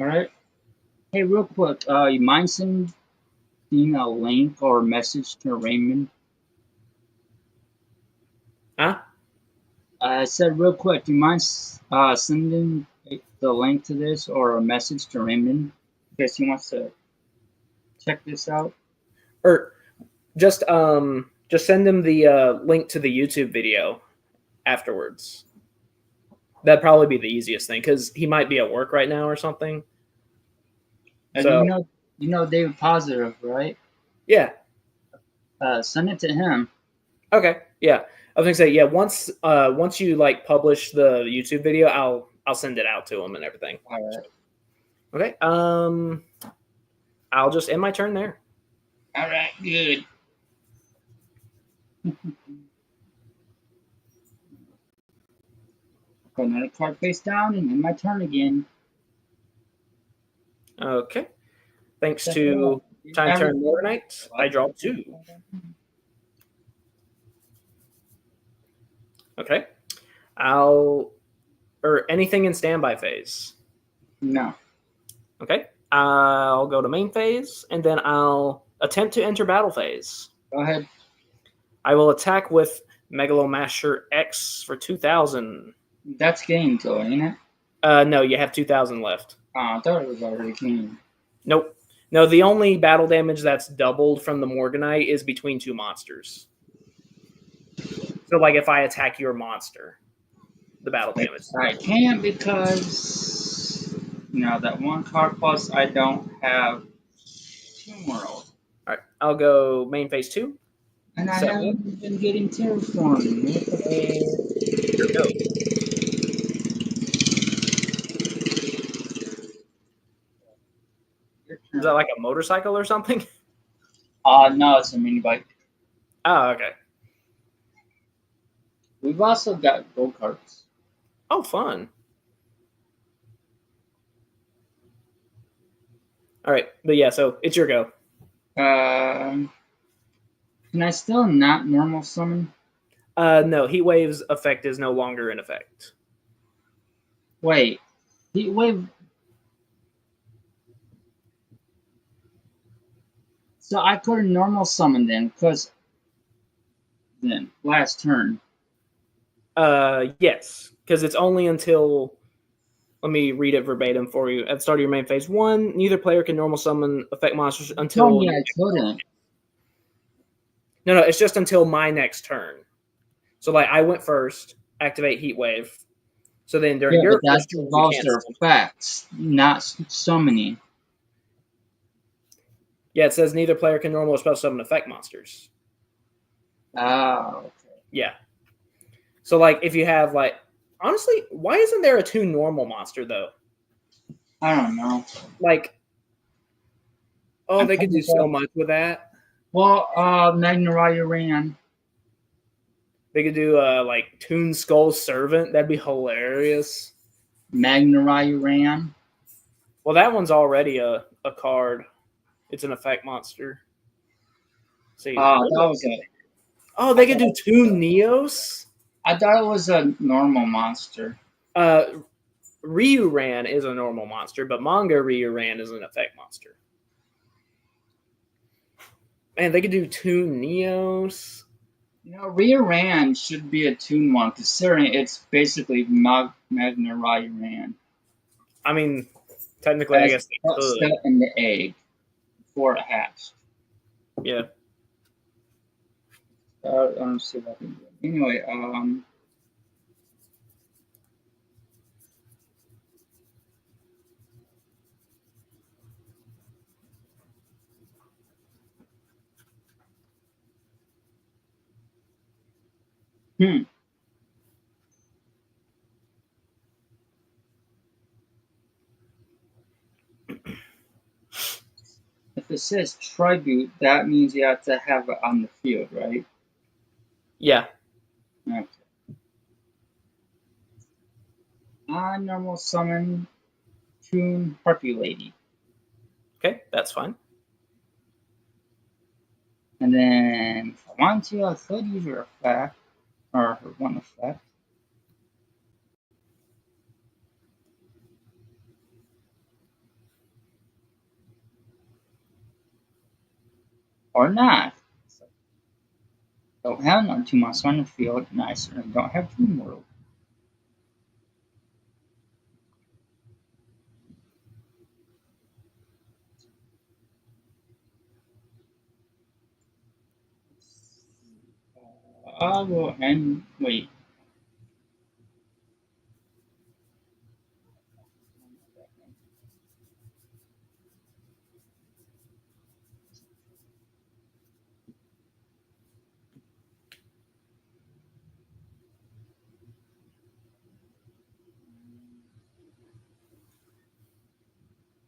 S2: All right. Hey, real quick, you mind sending a link or a message to Raymond?
S1: Huh?
S2: I said real quick, do you mind sending the link to this or a message to Raymond in case he wants to check this out?
S1: Or just send him the link to the YouTube video afterwards. That'd probably be the easiest thing because he might be at work right now or something.
S2: And
S1: So
S2: you know David Positive, right?
S1: yeah.
S2: Send it to him.
S1: Okay. Yeah. I was gonna say, yeah, once you like publish the YouTube video, I'll send it out to him and everything.
S2: All right.
S1: Okay. I'll just end my turn there.
S2: All right. Good. Put another card face down and end my turn again.
S1: Okay. Thanks to Time Turn Morganite, I draw 2. Okay. Or anything in standby phase.
S2: No.
S1: Okay. I'll go to main phase, and then I'll attempt to enter battle phase.
S2: Go ahead.
S1: I will attack with Megalomasher X for 2,000.
S2: That's game though, ain't it?
S1: No, you have 2,000 left.
S2: Oh, I thought it was already game.
S1: Nope. No, the only battle damage that's doubled from the Morganite is between 2 monsters. So, like, if I attack your monster, the battle damage.
S2: I can't because that 1 card plus I don't have Tomb World.
S1: All right, I'll go main phase 2.
S2: And I haven't been getting terraforming.
S1: Here we go. Is that like a motorcycle or something?
S2: No, it's a mini bike.
S1: Oh, okay.
S2: We've also got gold cards.
S1: Oh, fun. All right, but yeah, so it's your go.
S2: Can I still not normal summon?
S1: No, Heat Wave's effect is no longer in effect.
S2: Wait, Heat Wave. So I could normal summon then, because then last turn.
S1: Yes, because it's only until. Let me read it verbatim for you. At the start of your main phase 1, neither player can normal summon effect monsters until.
S2: Tell me I couldn't.
S1: No, it's just until my next turn. So, like, I went first, activate Heat Wave. So then during your
S2: but that
S1: first turn,
S2: involves their effects, not summoning.
S1: Yeah, it says neither player can normal or special summon effect monsters.
S2: Oh, okay.
S1: Yeah. So, like, if you have, like, honestly, why isn't there a 2 normal monster, though?
S2: I don't know.
S1: Like, they could do so much with that.
S2: Well, Magna ran.
S1: They could do, like, Toon Skull Servant. That'd be hilarious.
S2: Magna ran.
S1: Well, that one's already a card. It's an effect monster. See, they could do Toon Neos?
S2: I thought it was a normal monster.
S1: Ryuran is a normal monster, but Manga Ryuran is an effect monster. Man, they could do Toon Neos.
S2: Ryuran should be a Toon one, considering it's basically Magna Ryuran.
S1: I mean, technically, I guess they could.
S2: Set in the egg before it hatched.
S1: Yeah.
S2: I don't see what I can do. Anyway, Hmm. If it says tribute, that means you have to have it on the field, right?
S1: Yeah.
S2: Okay. I normal summon Toon Harpy Lady.
S1: Okay, that's fine.
S2: And then if I want to, I could use her effect, or her one effect. Or not. Don't have none 2 months on the field, and I certainly don't have Toon World. I'll go and wait.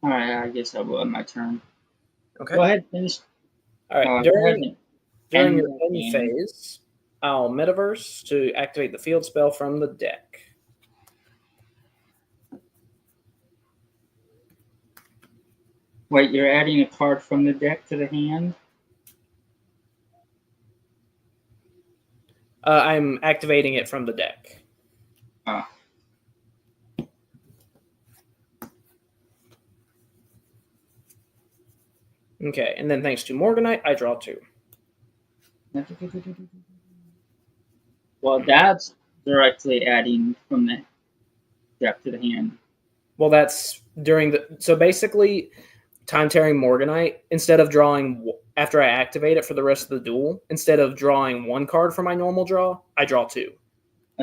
S2: Alright, I guess I will end my turn.
S1: Okay.
S2: Go ahead, finish.
S1: All right.
S2: Go ahead
S1: During
S2: and
S1: during
S2: end
S1: your
S2: the
S1: end
S2: game.
S1: phase, I'll metaverse to activate the field spell from the deck.
S2: Wait, you're adding a card from the deck to the hand?
S1: I'm activating it from the deck.
S2: Oh.
S1: Okay, and then thanks to Morganite, I draw 2.
S2: Well, that's directly adding from the deck to the hand.
S1: Well, that's during the. So basically, time tearing Morganite, instead of drawing after I activate it for the rest of the duel, instead of drawing 1 card for my normal draw, I draw 2.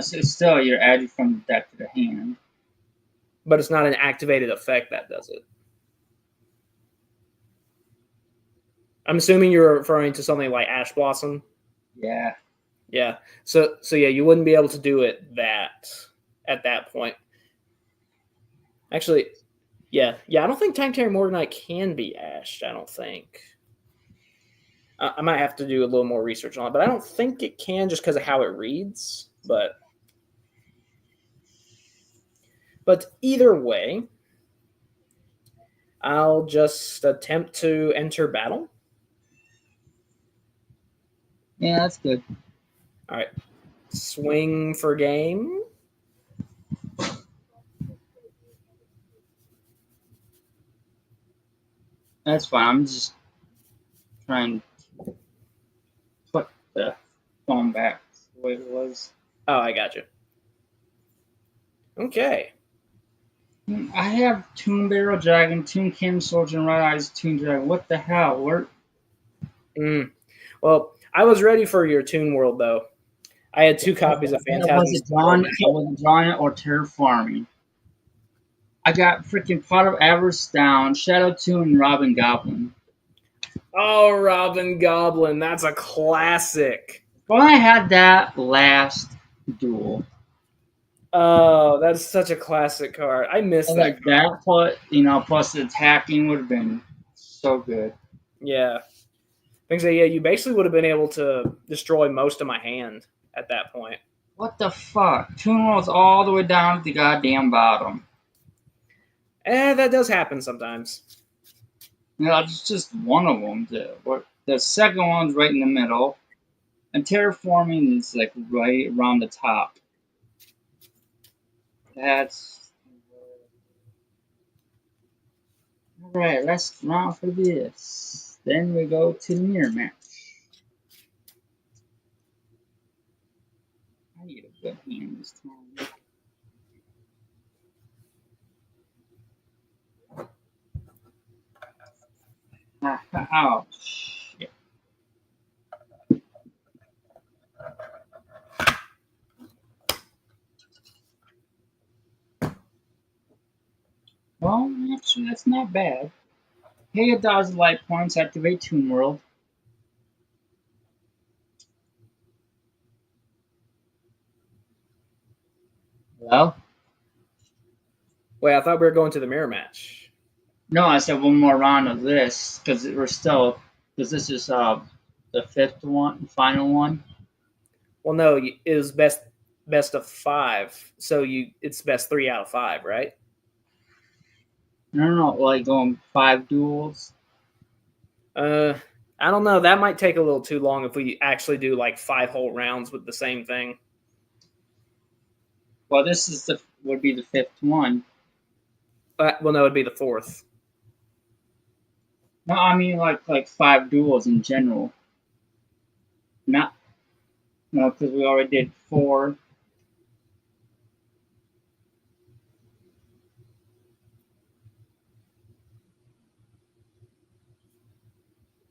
S2: Still, you're adding from the deck to the hand.
S1: But it's not an activated effect that does it. I'm assuming you're referring to something like Ash Blossom.
S2: Yeah.
S1: Yeah. So yeah, you wouldn't be able to do it at that point. Actually, yeah. I don't think Time Tearing Morganite can be ashed. I don't think. I might have to do a little more research on it, but I don't think it can just because of how it reads. But either way, I'll just attempt to enter battle.
S2: Yeah, that's good.
S1: All right. Swing for game.
S2: That's fine. I'm just trying to put the phone back the way it was.
S1: Oh, I got you. Okay.
S2: I have Toon Barrel Dragon, Toon Kim Soldier, and Red Eyes Toon Dragon. What the hell? Where?
S1: Well, I was ready for your Toon World though. I had 2 copies of
S2: I
S1: Phantasm.
S2: wasn't drawing it or terraforming. I got freaking Pot of Avarice down, Shadow Toon, and Robin Goblin.
S1: Oh, Robin Goblin, that's a classic.
S2: Well, I had that last duel.
S1: Oh, that's such a classic card. I miss
S2: And
S1: that
S2: like
S1: card.
S2: that, plus the attacking would have been so good.
S1: Yeah. Things that yeah, you basically would have been able to destroy most of my hand at that point.
S2: What the fuck? Toon rolls all the way down to the goddamn bottom.
S1: That does happen sometimes.
S2: It's just one of them. The second one's right in the middle, and terraforming is like right around the top. That's all right. Let's round for this. Then we go to the mirror match. I need a good hand this time. Oh shit. Well, actually, that's not bad. Pay 1,000 light points, activate Toon World. Well,
S1: Wait, I thought we were going to the mirror match.
S2: no, I said one more round of this because we're still because this is the fifth one, final one.
S1: Well, no, it was best of 5, so it's best 3 out of 5, right?
S2: No, like going 5 duels.
S1: Uh, I don't know. That might take a little too long if we actually do like 5 whole rounds with the same thing.
S2: Well, this is the would be the fifth one.
S1: Well, no, it'd be the 4th.
S2: No, I mean like 5 duels in general. Not no, because we already did 4.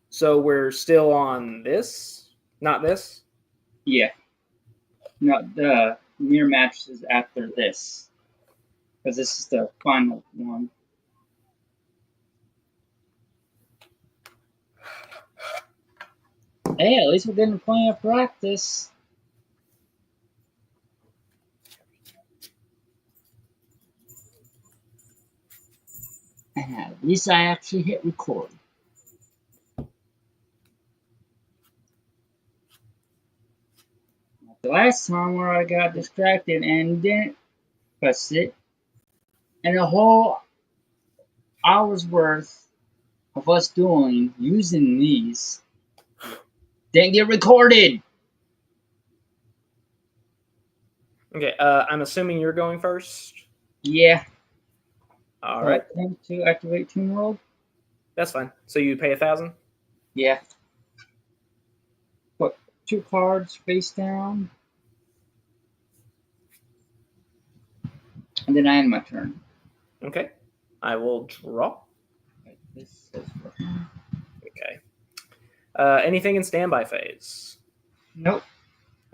S1: So we're still on this, not this.
S2: Yeah. No, the mirror match is after this because this is the final one. Hey, at least we're getting plenty of practice. And at least I actually hit record. The last time where I got distracted and didn't press it, and a whole hour's worth of us doing using these didn't get recorded.
S1: Okay, I'm assuming you're going first.
S2: Yeah.
S1: All right,
S2: To activate Team World.
S1: that's fine. So you pay 1,000.
S2: Yeah. Put 2 cards face down, and then I end my turn.
S1: Okay, I will draw.
S2: This is
S1: Okay. Anything in standby phase?
S2: nope.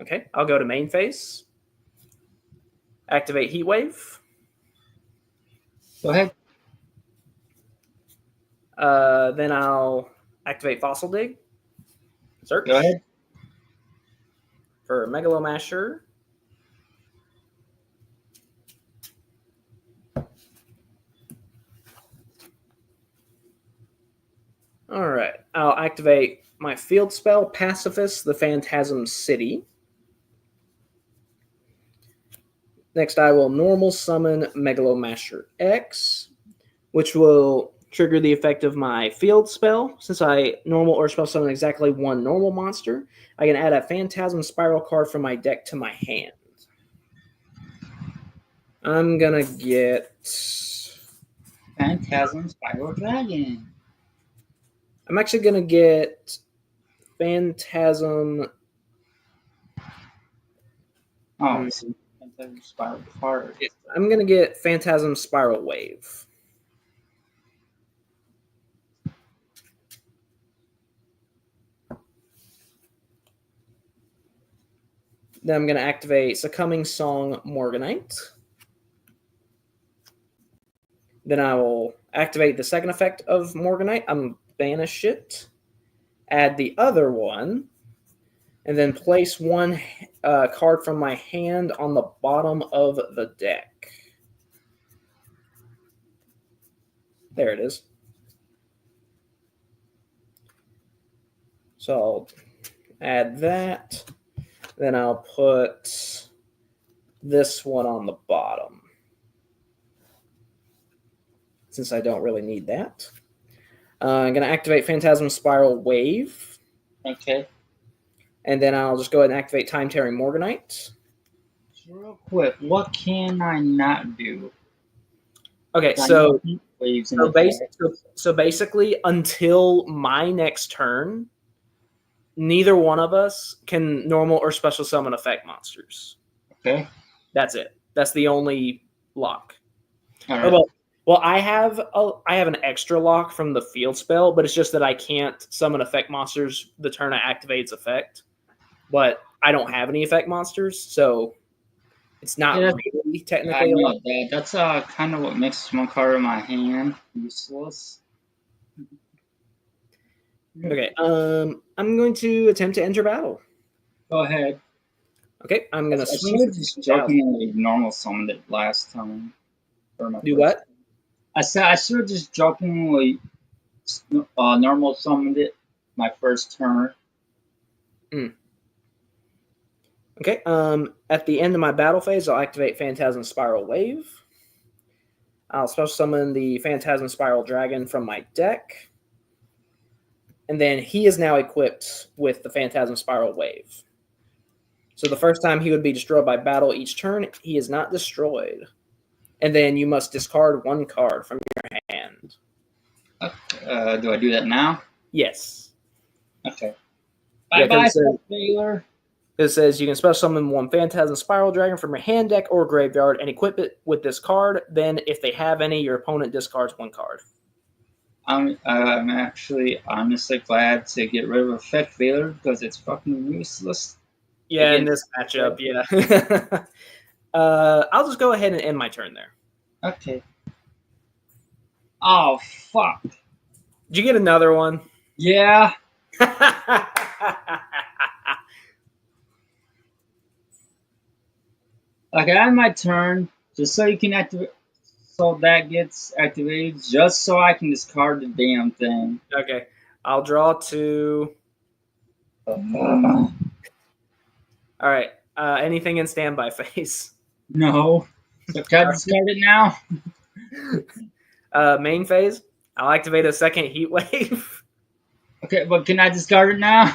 S1: Okay, I'll go to main phase. Activate Heat Wave.
S2: Go ahead.
S1: Then I'll activate Fossil Dig. Search
S2: Go ahead.
S1: for Megalomasher. All right, I'll activate my field spell, Pacifist the Phantasm City. Next, I will normal summon Megalomasher X, which will trigger the effect of my field spell. Since I normal or spell summon exactly 1 normal monster, I can add a Phantasm Spiral card from my deck to my hand. I'm gonna get.
S2: Phantasm Spiral Dragon.
S1: I'm actually gonna get Phantasm.
S2: Oh, see, Phantasm Spiral card.
S1: I'm gonna get Phantasm Spiral Wave. Then I'm gonna activate Succumbing Song Morganite. Then I will activate the second effect of Morganite. I'm banish it. Add the other one, and then place 1 card from my hand on the bottom of the deck. There it is. So I'll add that. Then I'll put this one on the bottom, since I don't really need that. I'm going to activate Phantasm Spiral Wave.
S2: Okay.
S1: And then I'll just go ahead and activate Time Tearing Morganite.
S2: Real quick, what can I not do?
S1: Okay, so basically, until my next turn, neither one of us can normal or special summon effect monsters.
S2: Okay.
S1: That's it. That's the only lock.
S2: All right.
S1: Well, I have an extra lock from the field spell, but it's just that I can't summon effect monsters the turn I activate its effect. But I don't have any effect monsters, so it's not really technically.
S2: I know that. That's kind of what makes one card in my hand useless.
S1: Okay. I'm going to attempt to enter battle.
S2: Go ahead.
S1: Okay, I'm
S2: I
S1: gonna swing
S2: should
S1: for
S2: have just
S1: 2,000.
S2: jokingly normal summoned it last time. For my
S1: Do
S2: first.
S1: what?
S2: I said I should have just jokingly normal summoned it my first turn.
S1: Okay. At the end of my battle phase, I'll activate Phantasm Spiral Wave. I'll special summon the Phantasm Spiral Dragon from my deck. And then he is now equipped with the Phantasm Spiral Wave. So the first time he would be destroyed by battle each turn, he is not destroyed. And then you must discard one card from your hand.
S2: Do I do that now?
S1: Yes.
S2: Okay.
S1: Yeah,
S2: Bye bye, Baylor.
S1: it says you can special summon one Phantasm Spiral Dragon from your hand deck or graveyard and equip it with this card. Then, if they have any, your opponent discards one card.
S2: I'm actually honestly glad to get rid of Effect Veiler because it's fucking useless.
S1: Yeah, in this matchup, yeah. I'll just go ahead and end my turn there.
S2: Okay. Oh, fuck.
S1: Did you get another one?
S2: Yeah. Okay, I have my turn, just so you can activate, so that gets activated, just so I can discard the damn thing.
S1: Okay, I'll draw two.
S2: Uh,
S1: All right, anything in standby phase?
S2: no. So can I discard it now?
S1: Main phase, I'll activate a second heat wave.
S2: Okay, but can I discard it now?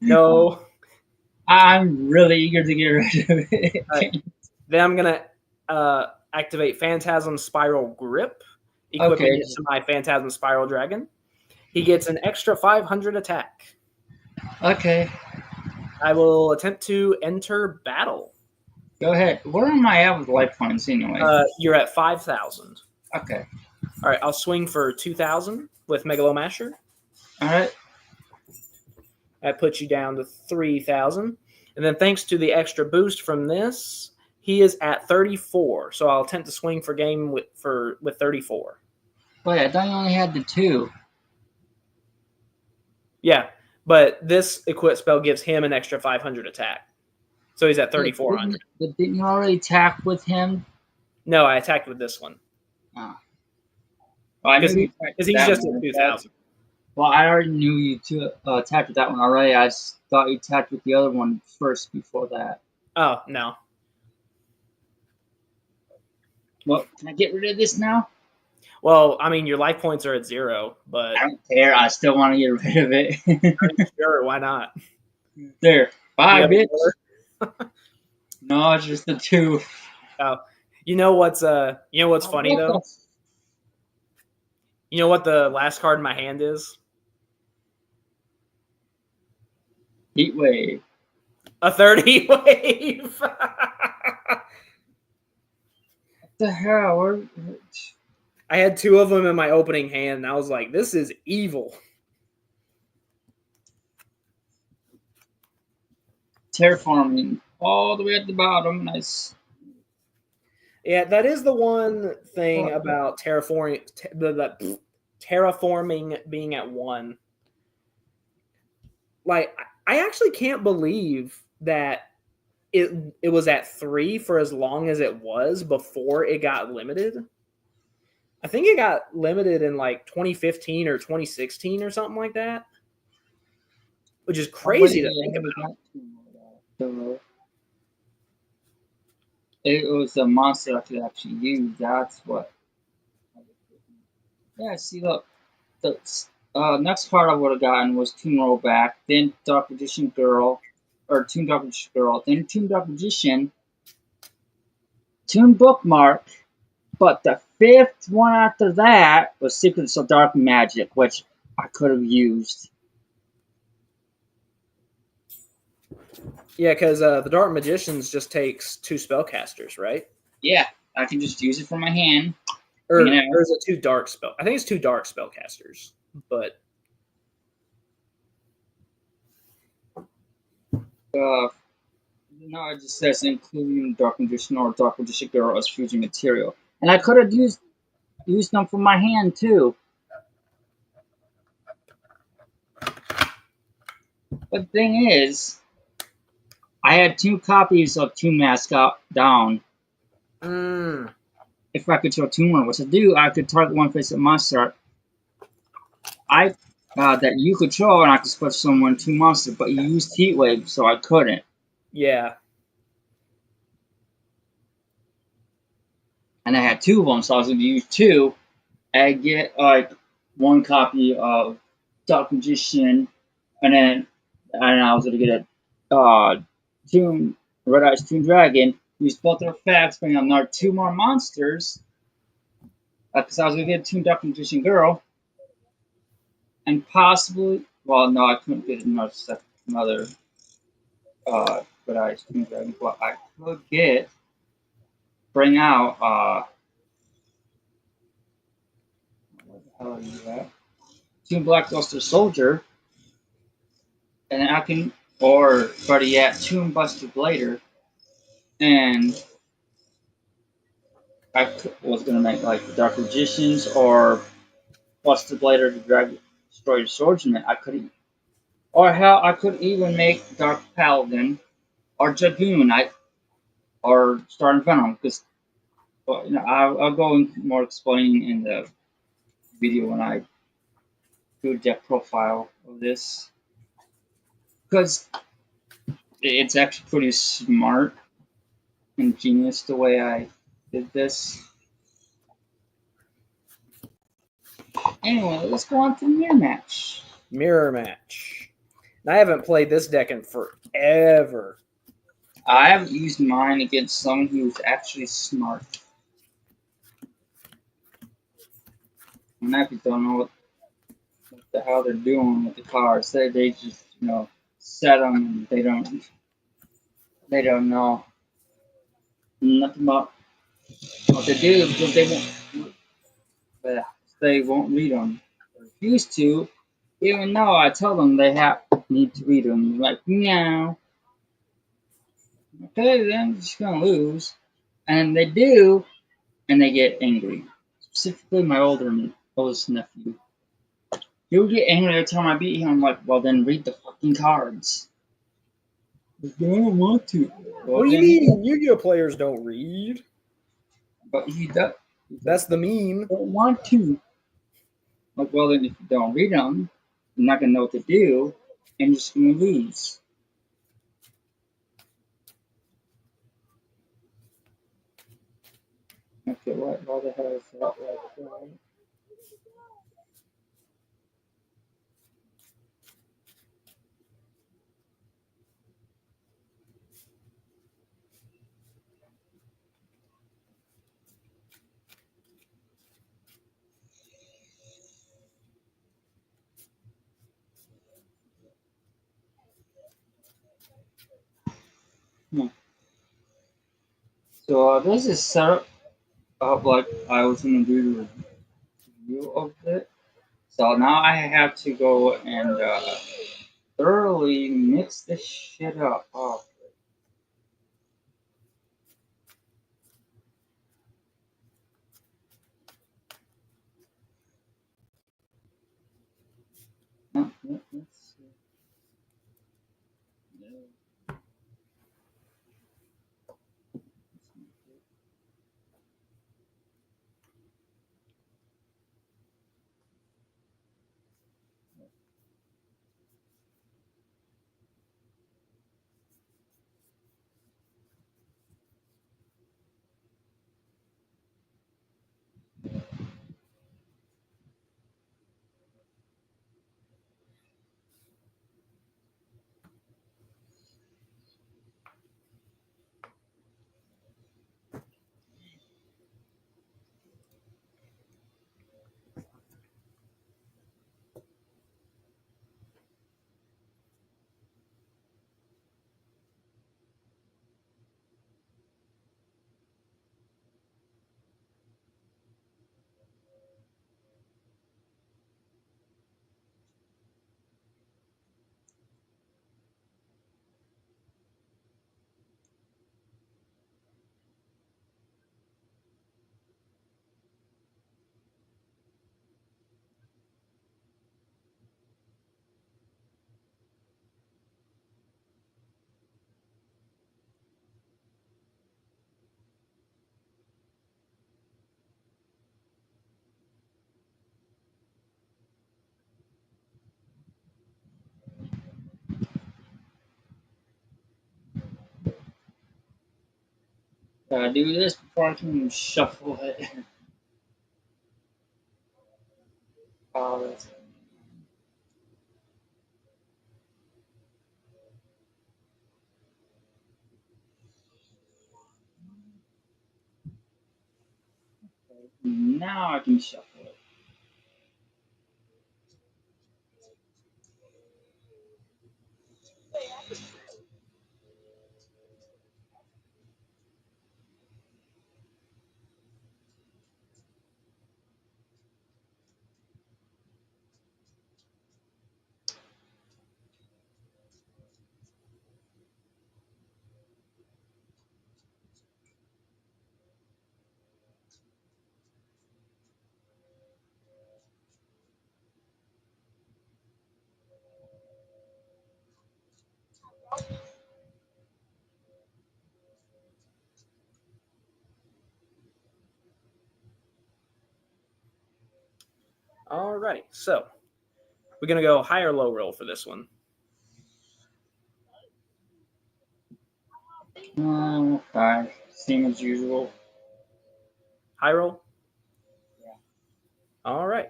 S1: No.
S2: I'm really eager to get rid of it.
S1: Right. Then I'm going to activate Phantasm Spiral Grip, equipping it to my Phantasm Spiral Dragon. He gets an extra 500 attack.
S2: Okay.
S1: I will attempt to enter battle.
S2: Go ahead. Where am I at with life points anyway?
S1: You're at 5,000.
S2: Okay.
S1: All right, I'll swing for 2,000 with Megalomasher.
S2: All right.
S1: That puts you down to 3,000. And then thanks to the extra boost from this, he is at 34. So I'll attempt to swing for game with 34.
S2: Wait, I thought you only had the 2.
S1: Yeah, but this equip spell gives him an extra 500 attack. So he's at 3,400.
S2: But didn't you already attack with him?
S1: No, I attacked with this one.
S2: Oh. Well,
S1: Because he's just at 2,000.
S2: Well, I already knew you attacked with that one already. I thought you attacked with the other one first before that.
S1: Oh, no.
S2: Well, can I get rid of this now?
S1: Well, I mean, your life points are at 0, but...
S2: I don't care. I still want to get rid of it.
S1: Sure, why not?
S2: There. Bye, bitch. No, it's just the 2.
S1: Oh, you know what's funny, though? You know what the last card in my hand is?
S2: Heat Wave.
S1: A third heat wave.
S2: What the hell?
S1: I had 2 of them in my opening hand, and I was like, this is evil.
S2: Terraforming all the way at the bottom. Nice.
S1: Yeah, that is the one thing about terraforming being at 1. Like, I actually can't believe that it was at 3 for as long as it was before it got limited. I think it got limited in like 2015 or 2016 or something like that, which is crazy to think about.
S2: It was a monster I could actually use. That's what. Yeah, see, look. The next card I would have gotten was Toon Rollback, then Dark Magician Girl, or Toon Dark Magician Girl, then Toon Dark Magician, Toon Bookmark, but the 5th one after that was Secrets of Dark Magic, which I could have used.
S1: Yeah, because the Dark Magicians just takes 2 spellcasters, right?
S2: Yeah, I can just use it for my hand.
S1: Or is it 2 dark spell? I think it's 2 dark spellcasters, but
S2: no, it just says including Dark Magician or Dark Magician Girl as fusing material, and I could have used them for my hand too. But the thing is, I had 2 copies of Toon Mascot down.
S1: Mm.
S2: If I could throw 2 more, which I do, I could target one face at monster. That you could throw, and I could switch someone 2 monsters, but you used Heat Wave, so I couldn't.
S1: Yeah.
S2: And I had 2 of them, so I was going to use 2 and get like 1 copy of Dark Magician, and I was going to get a Toon Red Eyes Toon Dragon. Use both their facts, bring another 2 more monsters, because I was going to get a Toon Dark Magician Girl, and possibly, well, no, I couldn't get another Red Eyes Toon Dragon, but I could bring out what the hell are you at? Toon Blackluster Soldier, and I can, or better yet, Toon Buster Blader, and was gonna make like Dark Magicians or Buster Blader to destroy the swordsman. I could, or hell, I could even make Dark Paladin or Dragoon. Or Star and Venom, because well, I'll go into more explaining in the video when I do a deck profile of this, because it's actually pretty smart and genius the way I did this. Anyway, let's go on to the mirror match.
S1: Mirror match. I haven't played this deck in forever.
S2: I haven't used mine against someone who's actually smart. And I don't know what the hell they're doing with the cards. They just set them. And they don't know nothing about what they do because they won't read them. They refuse to, even though I tell them they need to read them. They're like, no. Okay, then I'm just gonna lose. And they do, and they get angry. Specifically, my oldest nephew. He'll get angry every time I beat him. I'm like, well, then read the fucking cards. I don't want to. Well,
S1: What do you
S2: then,
S1: mean? Yu-Gi-Oh players don't read.
S2: but he does.
S1: That's the meme.
S2: Don't want to. Like, well, then if you don't read them, you're not gonna know what to do, and you're just gonna lose. Okay, why the hell is that like that? Hmm. So this is set up like I was gonna do the review of it. So now I have to go and thoroughly mix this shit up. Oh, no, let's see. Gotta do this before I can shuffle it. That's now I can shuffle it.
S1: All right, so we're gonna go high or low roll for this one.
S2: Okay, same as usual.
S1: High roll.
S2: Yeah.
S1: All right,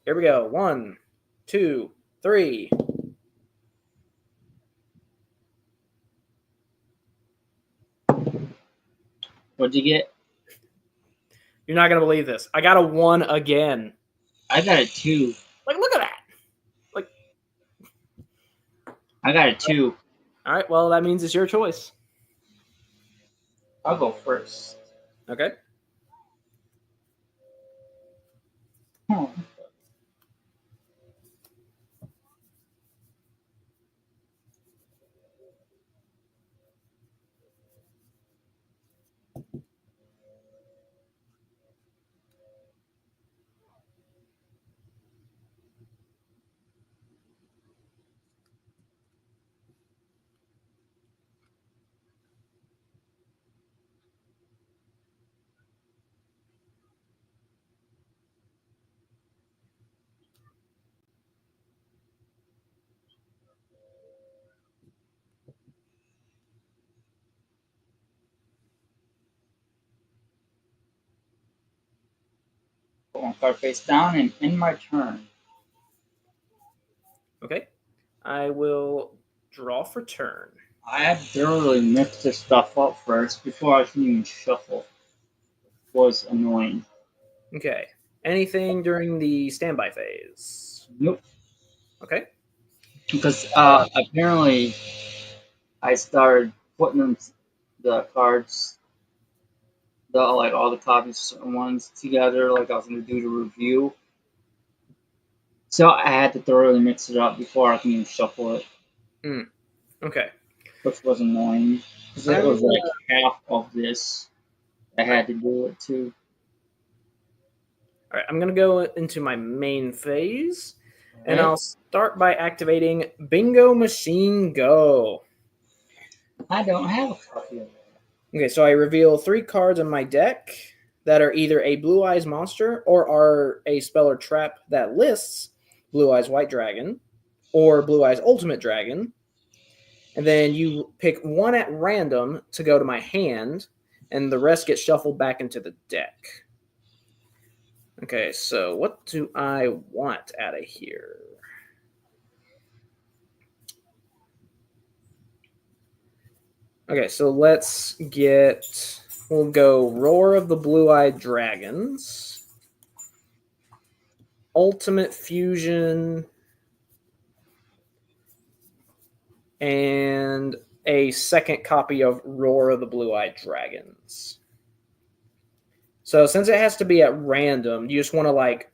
S1: here we go. 1, 2, 3.
S2: What'd you get?
S1: You're not gonna believe this. I got a 1 again.
S2: I got a 2.
S1: Like, look at that. Like,
S2: I got a 2.
S1: all right. Well, that means it's your choice.
S2: I'll go first.
S1: Okay.
S2: Hmm. Put one card face down and end my turn.
S1: Okay. I will draw for turn.
S2: I had to thoroughly mix this stuff up first before I can even shuffle. It was annoying.
S1: Okay. Anything during the standby phase?
S2: Nope.
S1: Okay.
S2: Because apparently I started putting them, the cards, like all the copies, certain ones together, like I was gonna do the review. So I had to thoroughly mix it up before I can even shuffle it,
S1: Okay.
S2: which was annoying because it was like half of this. I had to do it too.
S1: All right. I'm gonna go into my main phase, and
S2: Right?
S1: I'll start by activating Bingo Machine Go.
S2: I don't have a copy of it.
S1: Okay, so I reveal 3 cards in my deck that are either a Blue Eyes monster or are a spell or trap that lists Blue Eyes White Dragon or Blue Eyes Ultimate Dragon. And then you pick one at random to go to my hand, and the rest get shuffled back into the deck. Okay, so what do I want out of here? Okay, so we'll go Roar of the Blue-Eyed Dragons, Ultimate Fusion, and a second copy of Roar of the Blue-Eyed Dragons. So since it has to be at random, you just want to like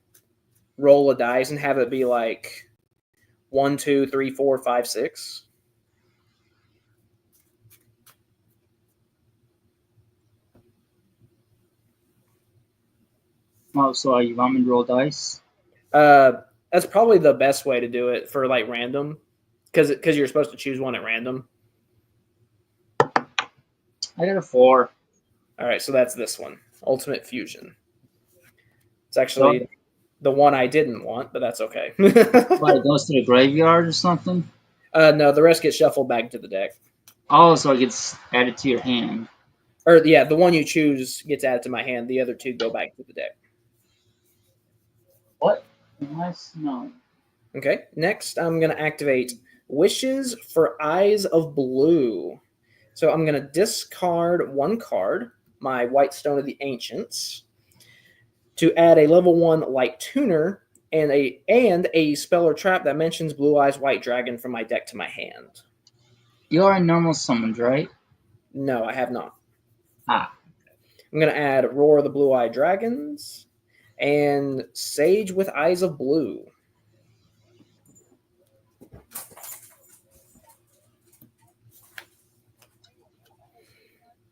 S1: roll a dice and have it be like 1, 2, 3, 4, 5, 6.
S2: Oh, so you want me to roll dice?
S1: That's probably the best way to do it for like random, because you're supposed to choose one at random.
S2: I got a 4.
S1: All right, so that's this one, Ultimate Fusion. It's actually the one I didn't want, but that's okay.
S2: What, it goes to the graveyard or something?
S1: No, the rest gets shuffled back to the deck.
S2: Oh, so it gets added to your hand.
S1: Or yeah, the one you choose gets added to my hand. The other two go back to the deck.
S2: What? Nice. No.
S1: Okay. Next, I'm going to activate Wishes for Eyes of Blue. So I'm going to discard one card, my White Stone of the Ancients, to add a level 1 Light Tuner and a spell or trap that mentions Blue Eyes White Dragon from my deck to my hand.
S2: You are normal summoned, right?
S1: No, I have not.
S2: Ah.
S1: I'm going to add Roar of the Blue-Eyed Dragons and Sage with Eyes of Blue.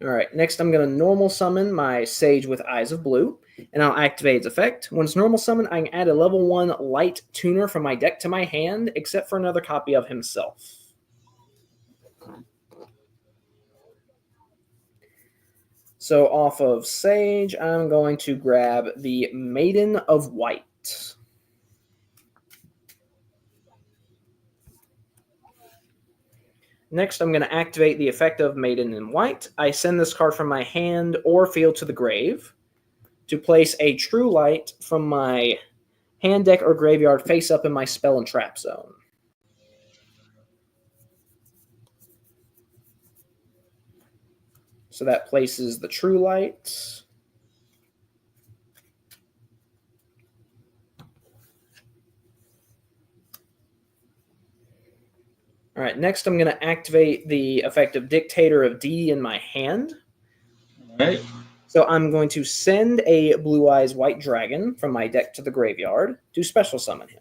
S1: All right, next I'm going to normal summon my Sage with Eyes of Blue, and I'll activate its effect. When it's normal summon, I can add a level 1 Light Tuner from my deck to my hand, except for another copy of himself. So off of Sage, I'm going to grab the Maiden of White. Next, I'm going to activate the effect of Maiden in White. I send this card from my hand or field to the grave to place a True Light from my hand, deck, or graveyard face up in my spell and trap zone. So that places the True Light. All right, next I'm going to activate the effect of Dictator of D in my hand.
S2: All right.
S1: So I'm going to send a Blue Eyes White Dragon from my deck to the graveyard to special summon him.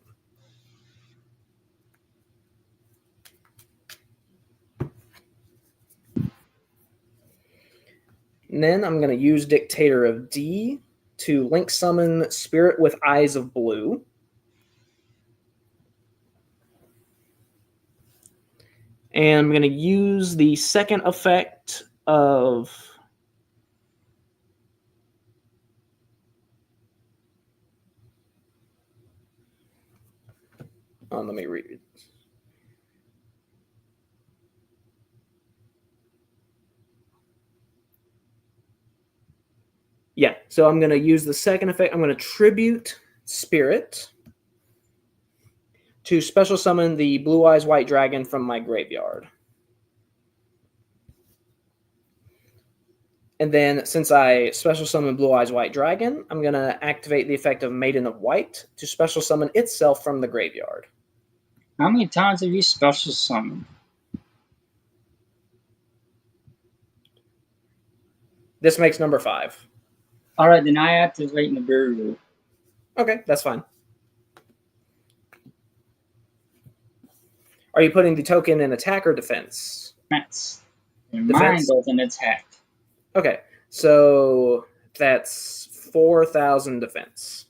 S1: And then I'm going to use Dictator of D to link summon Spirit with Eyes of Blue. And I'm going to use the second effect of let me read it. Yeah, so I'm going to use the second effect. I'm going to tribute Spirit to special summon the Blue Eyes White Dragon from my graveyard. And then since I special summon Blue Eyes White Dragon, I'm going to activate the effect of Maiden of White to special summon itself from the graveyard.
S2: How many times have you special summoned?
S1: This makes number 5.
S2: All right, then I activate Nibiru.
S1: Okay, that's fine. Are you putting the token in attack or defense?
S2: Defense. And
S1: Defense?
S2: mine goes in attack.
S1: Okay, so that's 4,000 defense.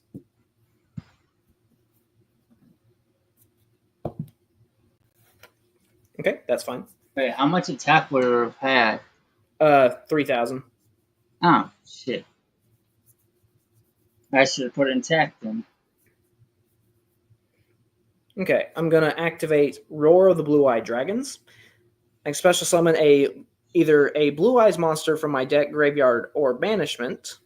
S1: Okay, that's fine.
S2: Wait, how much attack would it have had?
S1: 3,000.
S2: Oh, shit. I should have put it in attack then.
S1: Okay, I'm going to activate Roar of the Blue-Eyed Dragons. I special summon either a Blue Eyes monster from my deck, graveyard, or banishment.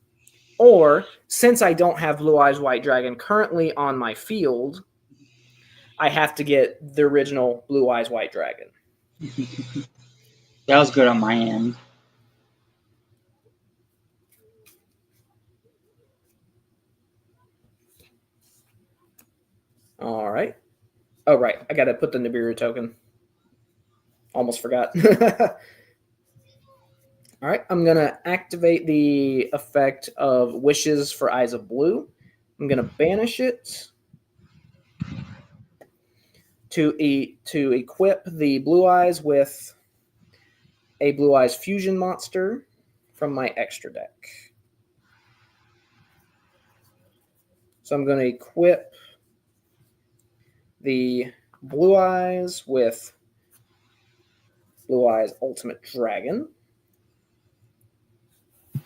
S1: Or, since I don't have Blue Eyes White Dragon currently on my field, I have to get the original Blue Eyes White Dragon.
S2: That was good on my end.
S1: All right. Oh, right. I got to put the Nibiru token. Almost forgot. All right. I'm going to activate the effect of Wishes for Eyes of Blue. I'm going to banish it to equip the Blue Eyes with a Blue Eyes Fusion monster from my extra deck. So I'm going to equip the Blue Eyes with Blue Eyes Ultimate Dragon.
S2: Is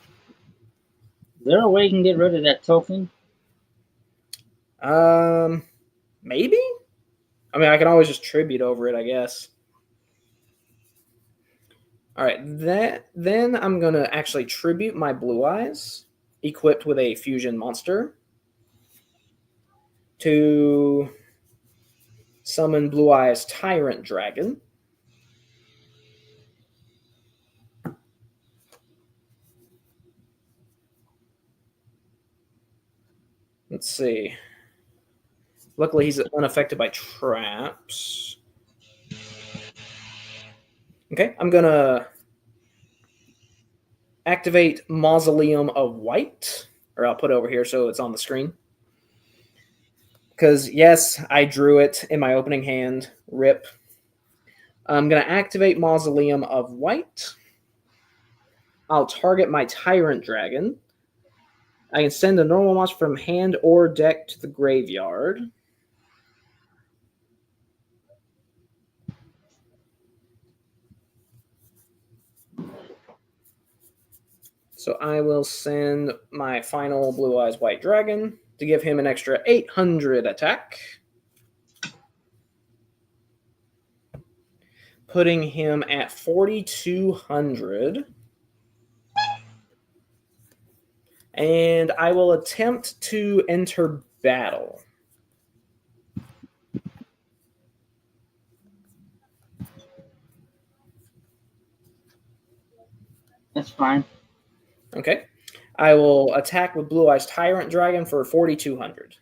S2: there a way you can get rid of that token?
S1: Maybe? I mean, I can always just tribute over it, I guess. All right, then I'm gonna actually tribute my Blue Eyes, equipped with a fusion monster, to summon Blue Eyes Tyrant Dragon. Let's see. Luckily, he's unaffected by traps. Okay, I'm gonna activate Mausoleum of White, or I'll put it over here so it's on the screen. Because, yes, I drew it in my opening hand. Rip. I'm going to activate Mausoleum of White. I'll target my Tyrant Dragon. I can send a normal monster from hand or deck to the graveyard. So I will send my final Blue Eyes White Dragon to give him an extra 800 attack, putting him at 4,200. And I will attempt to enter battle.
S2: That's fine.
S1: Okay. I will attack with Blue Eyes Tyrant Dragon for 4,200.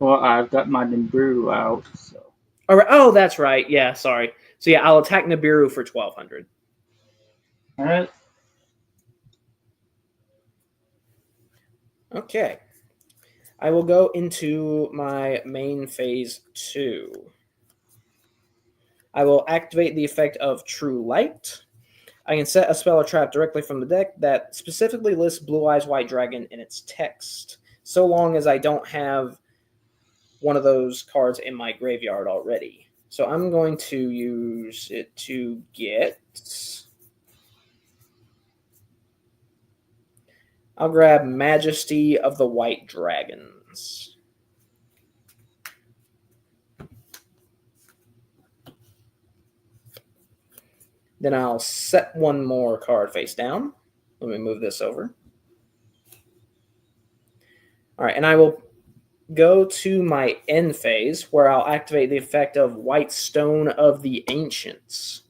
S2: Well, I've got my Nibiru out, so.
S1: All right. Oh, that's right. Yeah, sorry. So yeah, I'll attack Nibiru for 1,200.
S2: All right.
S1: Okay. I will go into my main phase 2. I will activate the effect of True Light. I can set a spell or trap directly from the deck that specifically lists Blue Eyes White Dragon in its text, so long as I don't have one of those cards in my graveyard already. So I'm going to use it to get... I'll grab Majesty of the White Dragons. Then I'll set one more card face down. Let me move this over. All right, and I will go to my end phase where I'll activate the effect of White Stone of the Ancients.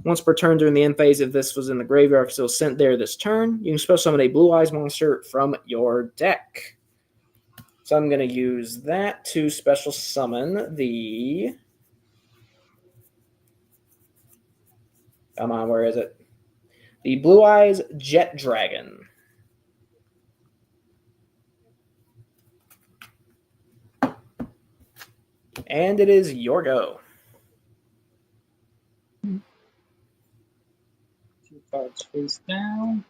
S1: Once per turn during the end phase, if this was in the graveyard, still sent there this turn, you can special summon a Blue Eyes monster from your deck. So I'm going to use that to special summon the... Come on, where is it? The Blue Eyes Jet Dragon. And it is your go.
S2: 2 cards face down.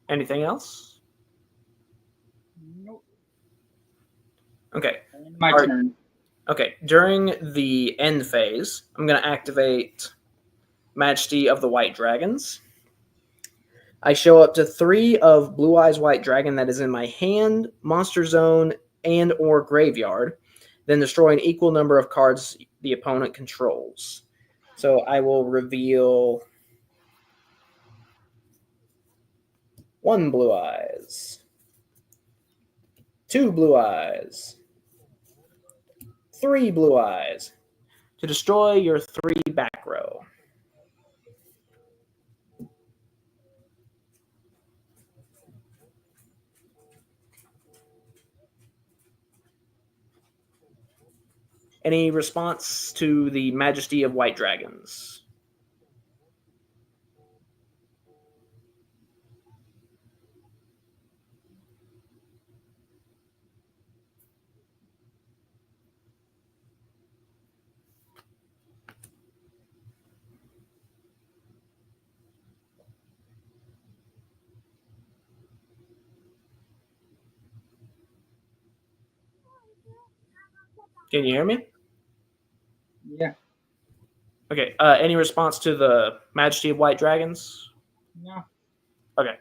S1: Anything else?
S2: Nope.
S1: Okay.
S2: My turn.
S1: Okay. During the end phase, I'm going to activate Majesty of the White Dragons. I show up to 3 of Blue Eyes White Dragon that is in my hand, monster zone, and or graveyard, then destroy an equal number of cards the opponent controls. So I will reveal 1 Blue Eyes, 2 Blue Eyes, 3 Blue Eyes to destroy your 3 back row. Any response to the Majesty of White Dragons? Can you hear me?
S2: Yeah.
S1: Okay. Any response to the Majesty of White Dragons?
S2: No.
S1: Okay.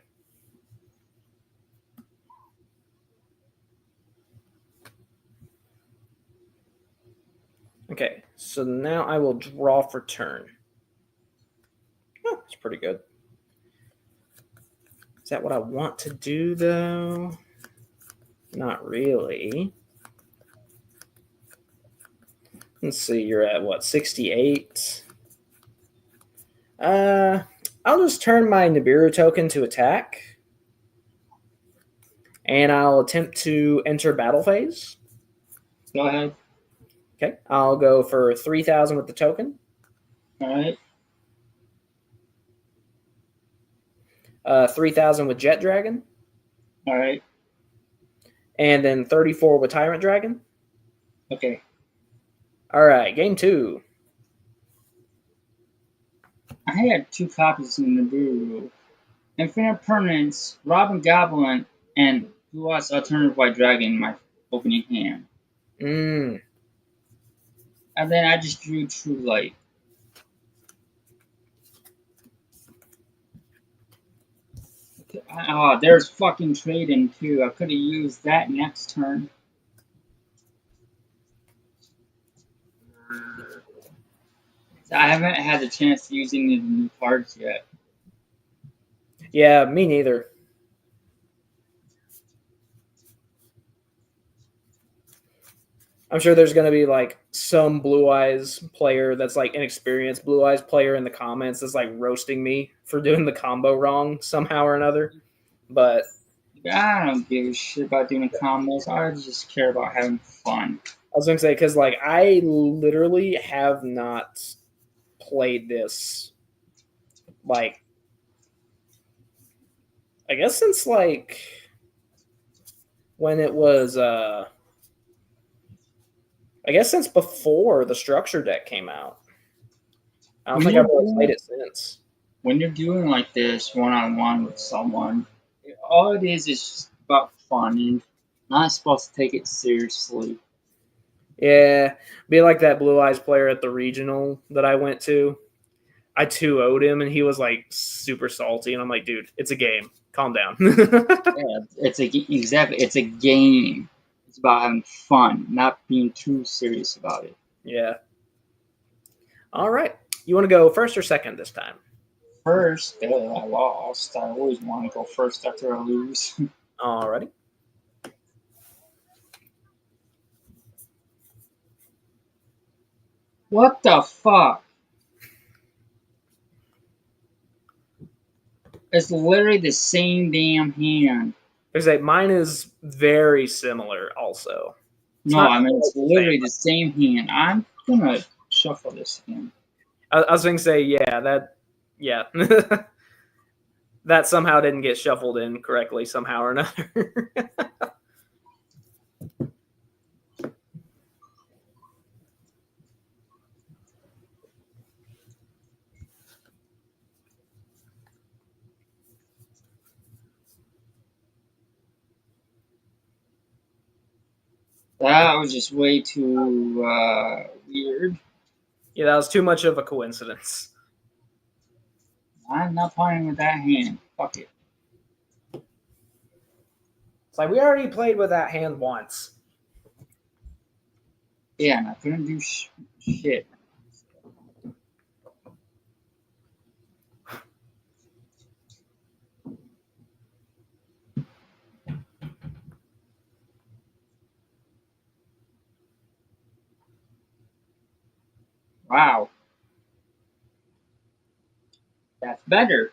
S1: Okay. So now I will draw for turn. Oh, that's pretty good. Is that what I want to do, though? Not really. Let's see. You're at what, 68? I'll just turn my Nibiru token to attack, and I'll attempt to enter battle phase.
S2: Go ahead.
S1: Okay, I'll go for 3,000 with the token.
S2: All right.
S1: 3,000 with Jet Dragon,
S2: All right.
S1: and then 34 with Tyrant Dragon.
S2: Okay.
S1: All right, game 2.
S2: I had 2 copies of Nibiru. Infinite Permanence, Robin Goblin, and Blue Eyes Alternative White Dragon in my opening hand.
S1: Mm.
S2: And then I just drew True Light. Oh, there's fucking trading too. I could have used that next turn. I haven't had the chance to use any of the new cards yet.
S1: Yeah, me neither. I'm sure there's going to be like some Blue Eyes player that's like inexperienced Blue Eyes player in the comments that's like roasting me for doing the combo wrong somehow or another. But
S2: I don't give a shit about doing combos. I just care about having fun.
S1: I was going to say, because like I literally have not played this like, I guess since like when it was, I guess since before the structure deck came out. I don't think I've really played it since.
S2: When you're doing like this one-on-one with someone, all it is just about fun and not supposed to take it seriously.
S1: Yeah, be like that Blue Eyes player at the regional that I went to. I 2-0'd him, and he was like super salty, and I'm like, dude, it's a game. Calm down.
S2: Yeah, exactly. It's a game. It's about having fun, not being too serious about it.
S1: Yeah. All right. You want to go first or second this time?
S2: First, I lost. I always want to go first after I lose.
S1: Alrighty.
S2: What the fuck? It's literally the same damn hand.
S1: There's a mine is very similar. Also, it's
S2: No,
S1: not
S2: I mean
S1: quite
S2: it's
S1: the same.
S2: literally the same hand. I'm gonna shuffle this again.
S1: I was going to say, yeah, that somehow didn't get shuffled in correctly somehow or another.
S2: That was just way too weird.
S1: Yeah, that was too much of a coincidence.
S2: I'm not playing with that hand. Fuck it.
S1: It's like we already played with that hand once.
S2: Yeah, and I couldn't do shit. Wow. That's better.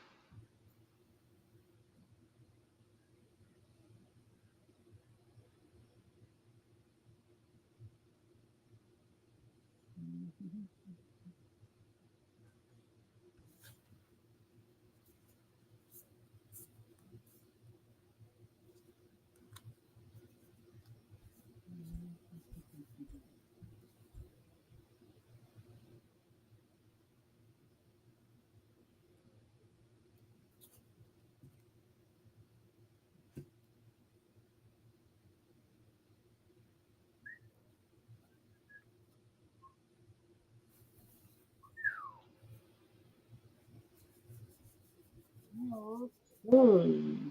S2: Okay.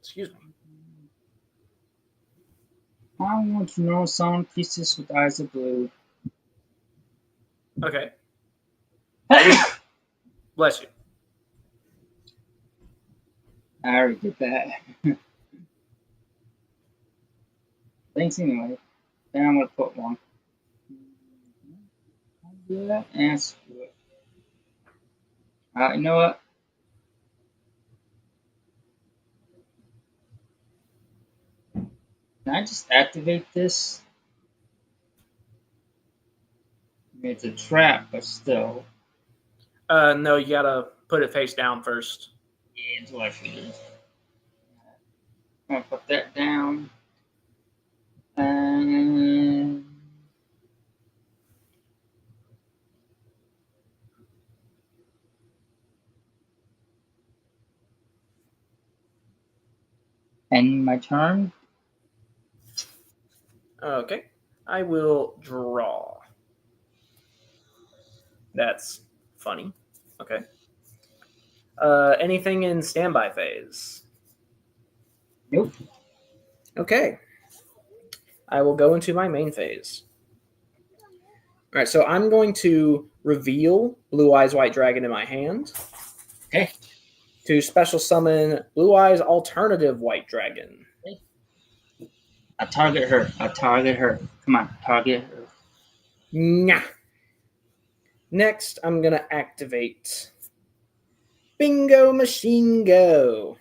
S1: Excuse me.
S2: I want to know some pieces with eyes of blue.
S1: Okay.
S2: I
S1: Bless you.
S2: already did that. Thanks anyway. Then I'm gonna put one. Yeah, and screw it. You know what? Can I just activate this? I mean, it's a trap, but still.
S1: No, you gotta put it face down first.
S2: Yeah, it's what I figured. I'm gonna put that down. And end my turn.
S1: Okay. I will draw. That's funny. Okay. Anything in standby phase?
S2: Nope.
S1: Okay. I will go into my main phase. All right, so I'm going to reveal Blue Eyes White Dragon in my hand
S2: Okay.
S1: to special summon Blue Eyes Alternative White Dragon.
S2: I target her. I target her. Come on, target her.
S1: Nyah. Next, I'm going to activate Bingo Machine Go.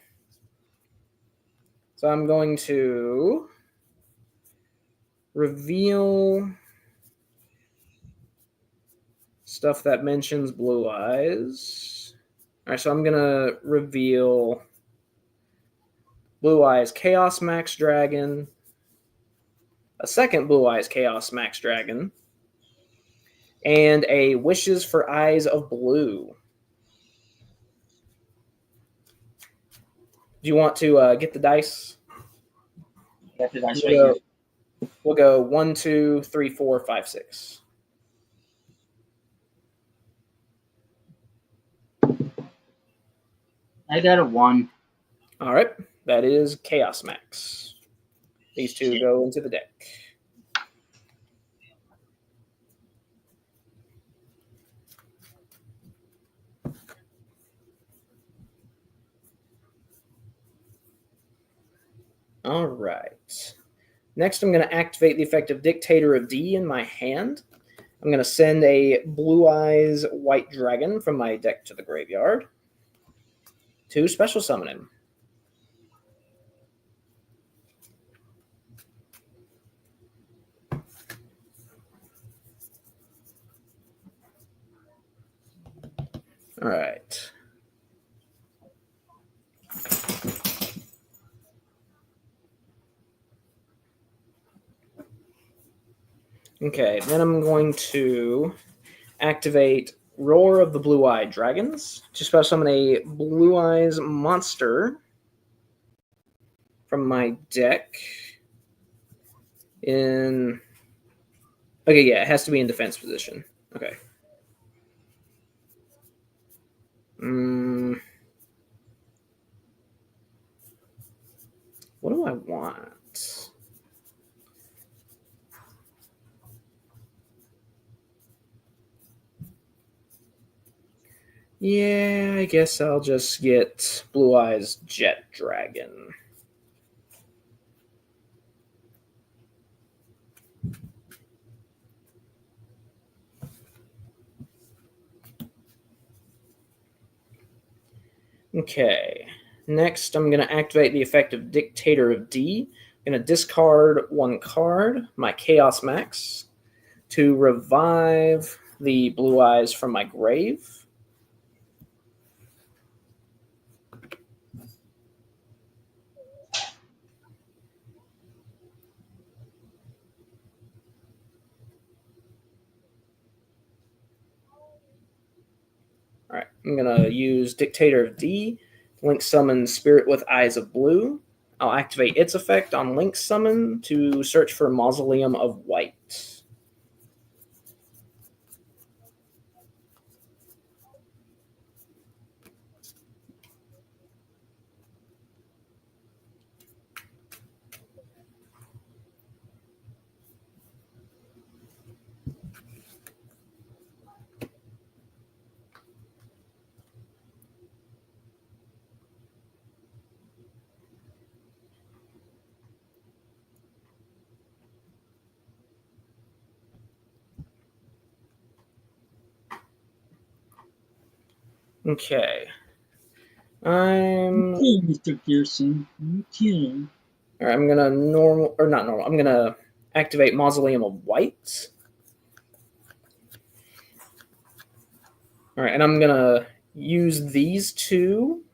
S1: So I'm going to reveal stuff that mentions Blue Eyes. All right, so I'm going to reveal Blue Eyes Chaos Max Dragon, a second Blue Eyes Chaos Max Dragon, and a Wishes for Eyes of Blue. Do you want to get the dice?
S2: Got the dice right
S1: We'll
S2: here.
S1: go, we'll go 1, 2, 3, 4, 5, 6.
S2: I got a 1.
S1: All right, that is Chaos Max. These two
S2: Shit.
S1: go into the deck. All right. Next, I'm going to activate the effect of Dictator of D in my hand. I'm going to send a Blue Eyes White Dragon from my deck to the graveyard to special summon him. All right. Okay, then I'm going to activate Roar of the Blue-Eyed Dragons to special summon a Blue Eyes monster from my deck. Okay, yeah, it has to be in defense position. Okay. What do I want? Yeah, I guess I'll just get Blue Eyes Jet Dragon. Okay. Next, I'm going to activate the effect of Dictator of D. I'm going to discard one card, my Chaos Max, to revive the Blue Eyes from my grave. All right, I'm going to use Dictator of D, Link Summon Spirit with Eyes of Blue. I'll activate its effect on Link Summon to search for Mausoleum of White. Okay.
S2: Okay, Mr. Pearson. Okay.
S1: All right, I'm gonna normal or not normal. I'm gonna activate Mausoleum of White. All right, and I'm gonna use these two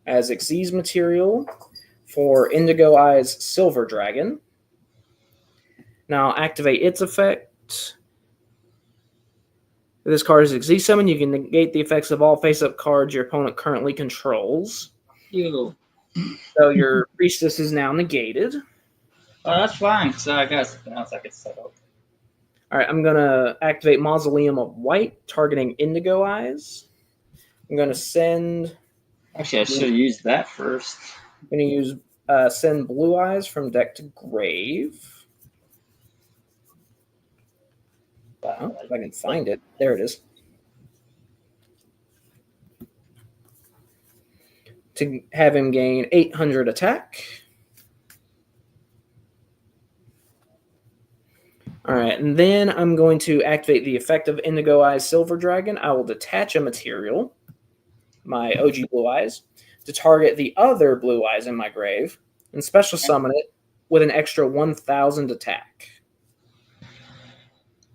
S1: as Xyz material for Indigo Eyes Silver Dragon. Now I'll activate its effect. If this card is Xyz summon, you can negate the effects of all face-up cards your opponent currently controls.
S2: You.
S1: So your priestess is now negated.
S2: Oh, that's fine, because I got something else I could set up.
S1: All right, I'm gonna activate Mausoleum of White, targeting Indigo Eyes. I'm gonna send.
S2: Actually, I should have used that first.
S1: I'm gonna use send Blue Eyes from deck to grave. Oh, if I can find it, there it is. To have him gain 800 attack. All right, and then I'm going to activate the effect of Indigo Eyes Silver Dragon. I will detach a material, my OG Blue Eyes, to target the other Blue Eyes in my grave, and special summon it with an extra 1,000 attack.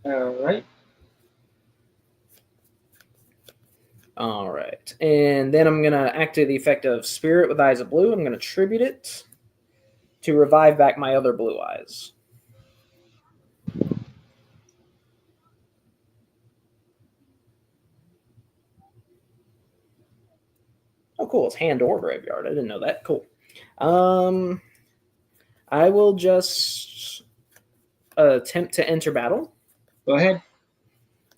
S2: Alright.
S1: All right, and then I'm going to activate the effect of Spirit with Eyes of Blue. I'm going to tribute it to revive back my other Blue Eyes. Oh, cool. It's hand or graveyard. I didn't know that. Cool. I will just attempt to enter battle.
S2: Go ahead.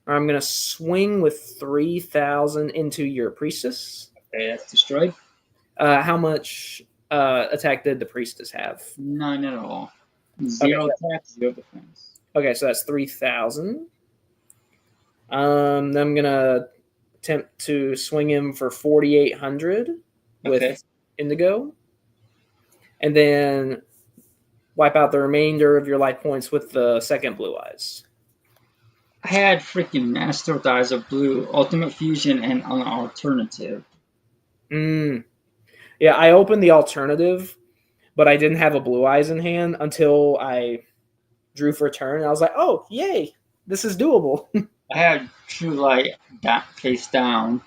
S1: Or I'm going to swing with 3,000 into your priestess.
S2: Okay, that's destroyed.
S1: How much attack did the priestess have?
S2: None at all. Zero attack, zero defense.
S1: Okay, so that's 3,000. Then I'm going to attempt to swing him for 4,800 with Indigo. And then wipe out the remainder of your life points with the second Blue Eyes.
S2: I had freaking Master with Eyes of Blue, Ultimate Fusion, and an alternative.
S1: Yeah, I opened the alternative, but I didn't have a Blue Eyes in hand until I drew for turn. And I was like, oh, yay, this is doable.
S2: I had True Light face down.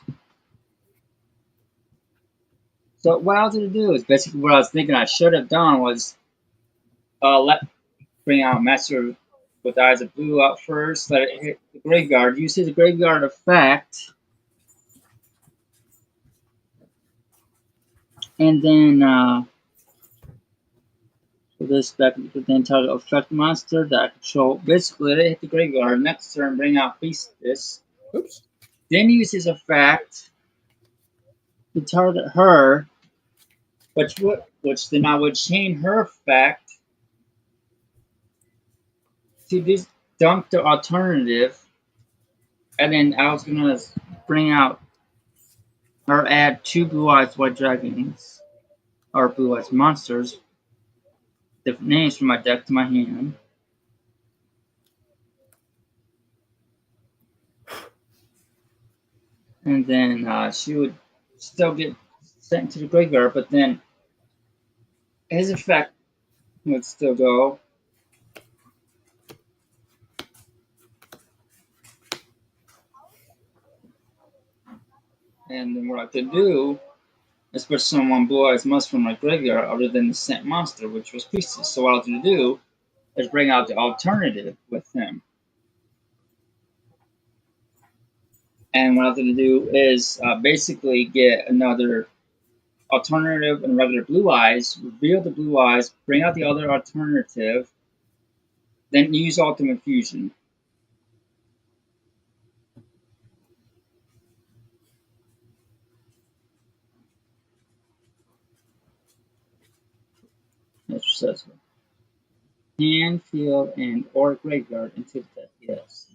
S2: So what I was going to do is basically what I was thinking I should have done was bring out Master with Eyes of Blue out first, let it hit the graveyard, use his graveyard effect, and then for this back then target effect monster that I control. Basically, let it hit the graveyard. Next turn, bring out Priestess.
S1: Oops.
S2: Then use his effect to target her, which then I would chain her effect to this dump the alternative, and then I was gonna bring out or add 2 Blue Eyes White Dragons or Blue Eyes Monsters, different names from my deck to my hand. And then she would still get sent into the graveyard, but then his effect would still go. And then what I could do is put someone Blue Eyes Must from my graveyard other than the sent monster, which was Priestess. So what I have to do is bring out the alternative with him. And what I have to do is basically get another alternative and regular Blue Eyes, reveal the Blue Eyes, bring out the other alternative, then use Ultimate Fusion. That's what says. Hand, field, and or graveyard into the deck, yes.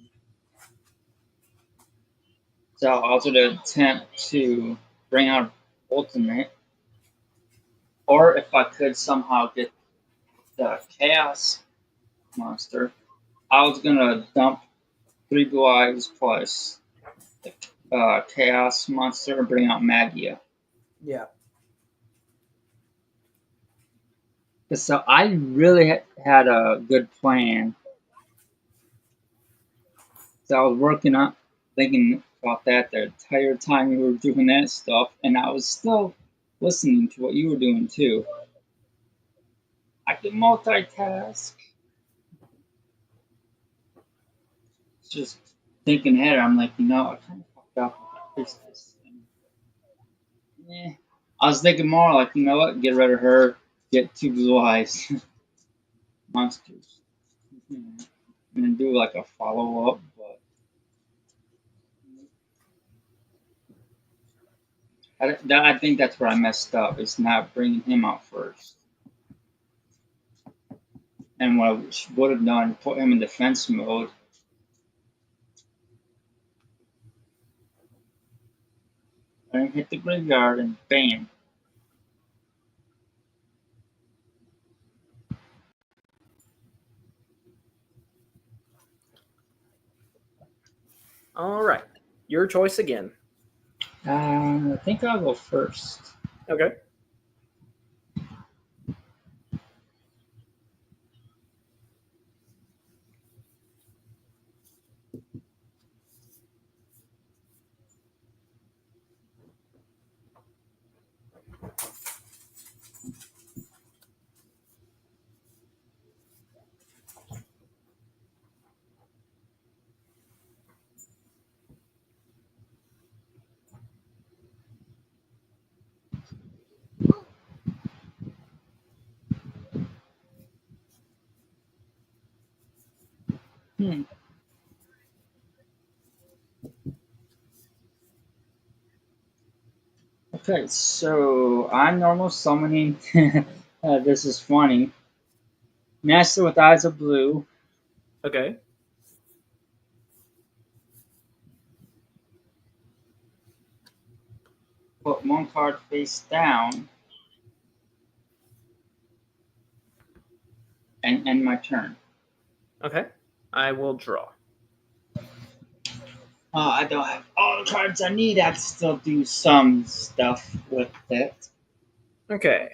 S2: So I'll also attempt to bring out Ultimate. Or if I could somehow get the Chaos monster, I was gonna dump 3 Blue Eyes plus the Chaos monster and bring out Magia.
S1: Yeah.
S2: So I really had a good plan. So I was working on thinking about that the entire time we were doing that stuff, and I was still listening to what you were doing too. I can multitask. Just thinking ahead, I'm like, I kind of fucked up with that Priestess thing. Yeah. I was thinking more like, you know what, get rid of her, get 2 Blue Eyes monsters. And then do like a follow up, but I think that's where I messed up, is not bringing him out first. And what I would have done, put him in defense mode. And hit the graveyard and bam.
S1: All right. Your choice again.
S2: I think I'll go first.
S1: Okay.
S2: Hmm. Okay, so I'm normal summoning. This is funny. Master with Eyes of Blue.
S1: Okay.
S2: Put 1 card face down. And end my turn.
S1: Okay. I will draw.
S2: I don't have all the cards I need. I can still do some stuff with it.
S1: Okay.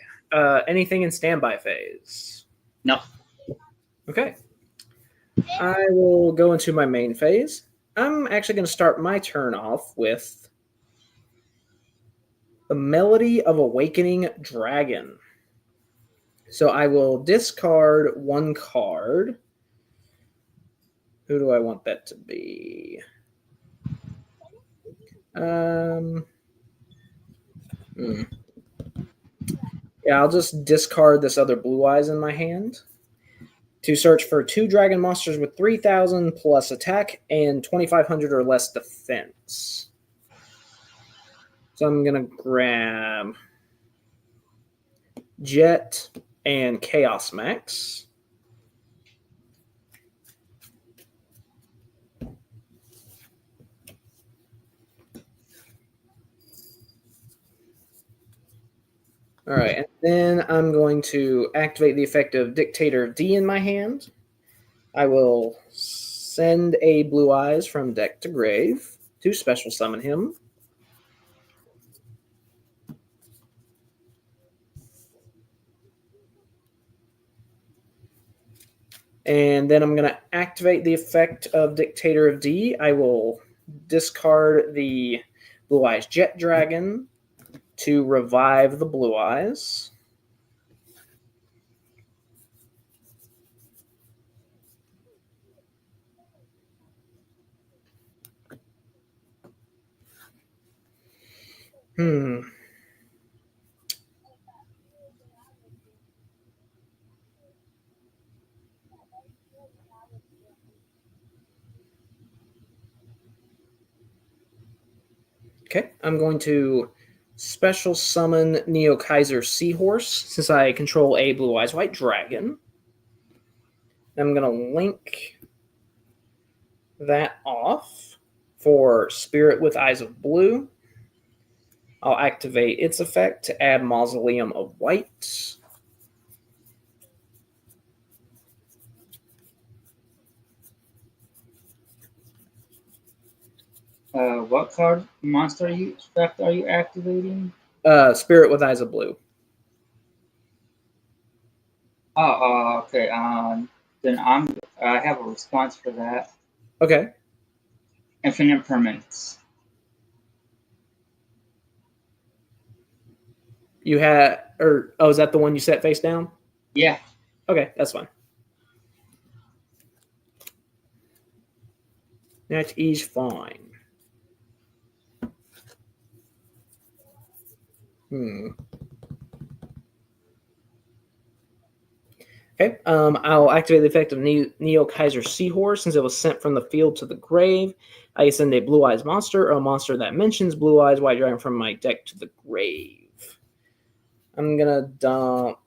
S1: Anything in standby phase?
S2: No.
S1: Okay. I will go into my main phase. I'm actually going to start my turn off with the Melody of Awakening Dragon. So I will discard 1 card. Who do I want that to be? Yeah, I'll just discard this other Blue Eyes in my hand to search for 2 dragon monsters with 3,000 plus attack and 2,500 or less defense. So I'm going to grab Jet and Chaos Max. All right, and then I'm going to activate the effect of Dictator D in my hand. I will send a Blue Eyes from deck to grave to special summon him. And then I'm going to activate the effect of Dictator of D. I will discard the Blue Eyes Jet Dragon to revive the Blue Eyes. Okay, I'm going to special summon Neo Kaiser Seahorse since I control a Blue Eyes White Dragon. I'm going to link that off for Spirit with Eyes of Blue. I'll activate its effect to add Mausoleum of White.
S2: What card monster effect are you activating?
S1: Spirit with Eyes of Blue.
S2: Oh, okay. Then I have a response for that.
S1: Okay.
S2: Infinite permanence.
S1: You had, is that the one you set face down?
S2: Yeah.
S1: Okay, that's fine. That is fine. Okay, I'll activate the effect of Neo Kaiser Seahorse since it was sent from the field to the grave. I send a Blue Eyes monster or a monster that mentions Blue Eyes White Dragon from my deck to the grave. I'm gonna dump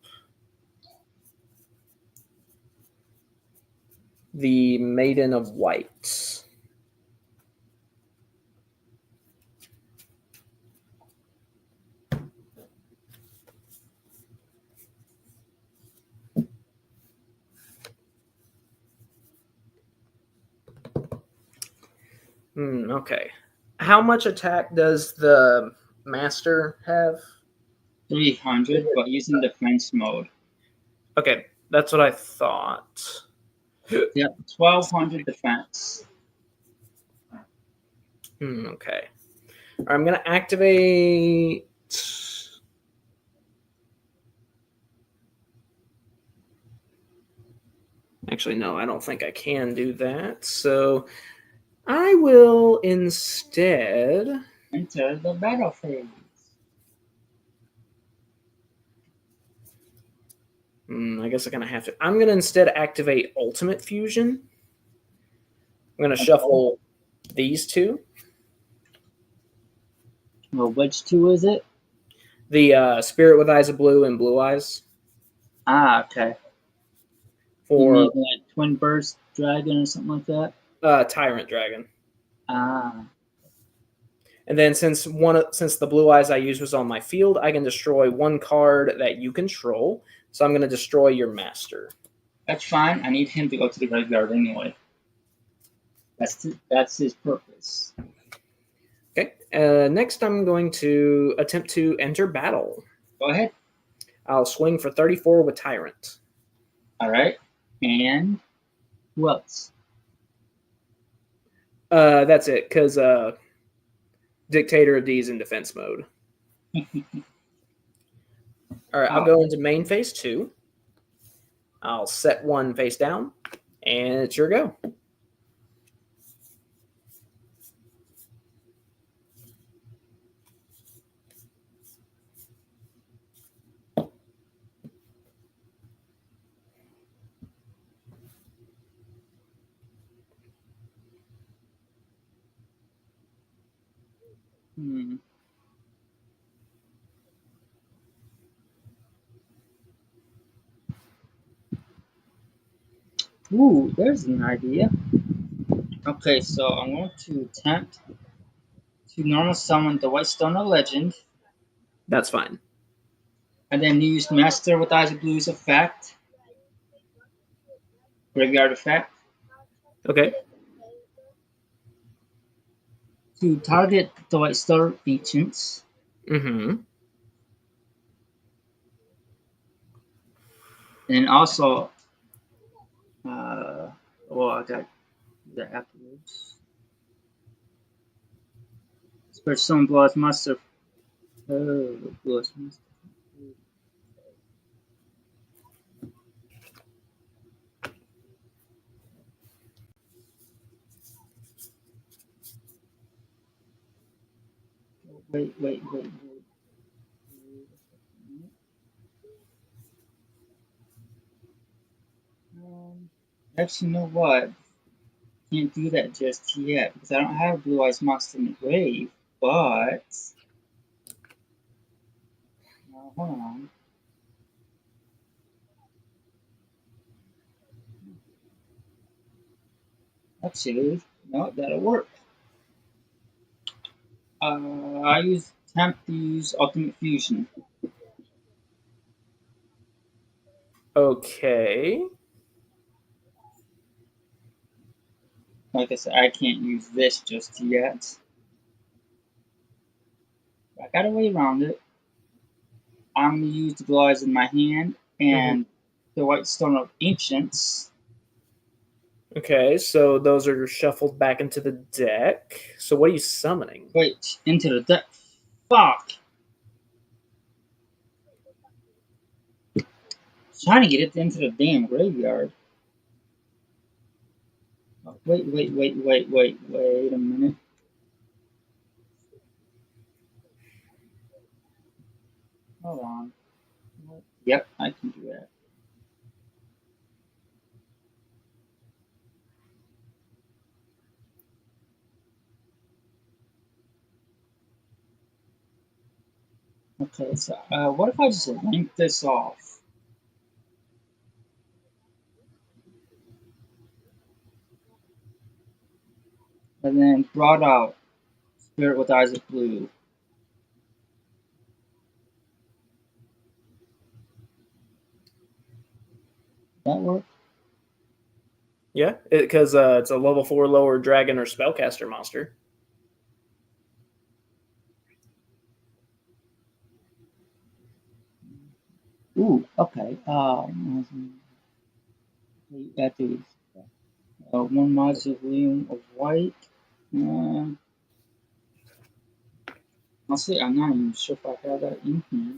S1: the Maiden of White. Okay. How much attack does the master have?
S2: 300, but using defense mode.
S1: Okay, that's what I thought.
S2: Yep, 1200 defense.
S1: Okay. I'm going to activate. Actually, no, I don't think I can do that. So I will instead
S2: enter the battle phase.
S1: I guess I'm going to have to. I'm going to instead activate Ultimate Fusion. I'm going to shuffle these two.
S2: Well, which two is it?
S1: The Spirit with Eyes of Blue and Blue Eyes.
S2: Ah, okay.
S1: For
S2: you mean like Twin Burst Dragon or something like that?
S1: Tyrant Dragon.
S2: Ah.
S1: And then since the Blue Eyes I used was on my field, I can destroy one card that you control. So I'm going to destroy your master.
S2: That's fine. I need him to go to the graveyard anyway. That's his purpose.
S1: Okay. Next, I'm going to attempt to enter battle.
S2: Go ahead.
S1: I'll swing for 34 with Tyrant.
S2: All right. And who else?
S1: That's it, because Dictator of D is in defense mode. All right, I'll go into main phase 2. I'll set one face down, and it's your go.
S2: Ooh, there's an idea. Okay, so I'm going to attempt to normal summon the White Stone of Legend.
S1: That's fine.
S2: And then use Master with Eyes of Blue's effect. Graveyard effect.
S1: Okay.
S2: To target the White Star Ancients.
S1: Mm-hmm.
S2: And also Well, I got that afterwards. Special some blood master. Oh, blood master. Wait. Um, Actually, you know what? Can't do that just yet because I don't have a Blue Eyes Monster in the grave. But hold on. Actually, no, that'll work. I use attempt to use Ultimate Fusion.
S1: Okay.
S2: Like I said, I can't use this just yet. I got a way around it. I'm gonna use the Blue Eyes in my hand
S1: Hmm.
S2: and the White Stone of Ancients.
S1: Okay, so those are shuffled back into the deck. So what are you summoning?
S2: Wait, into the deck. Fuck! Trying to get it into the damn graveyard. Oh, wait a minute. Hold on. Yep, I can do that. Okay, so what if I just link this off and then brought out Spirit with Eyes of Blue? That work?
S1: Yeah, because it's a level 4 lower dragon or spellcaster monster.
S2: Ooh, okay. That is one mausoleum of white. Uh, Honestly, I'm not even sure if I have that in here.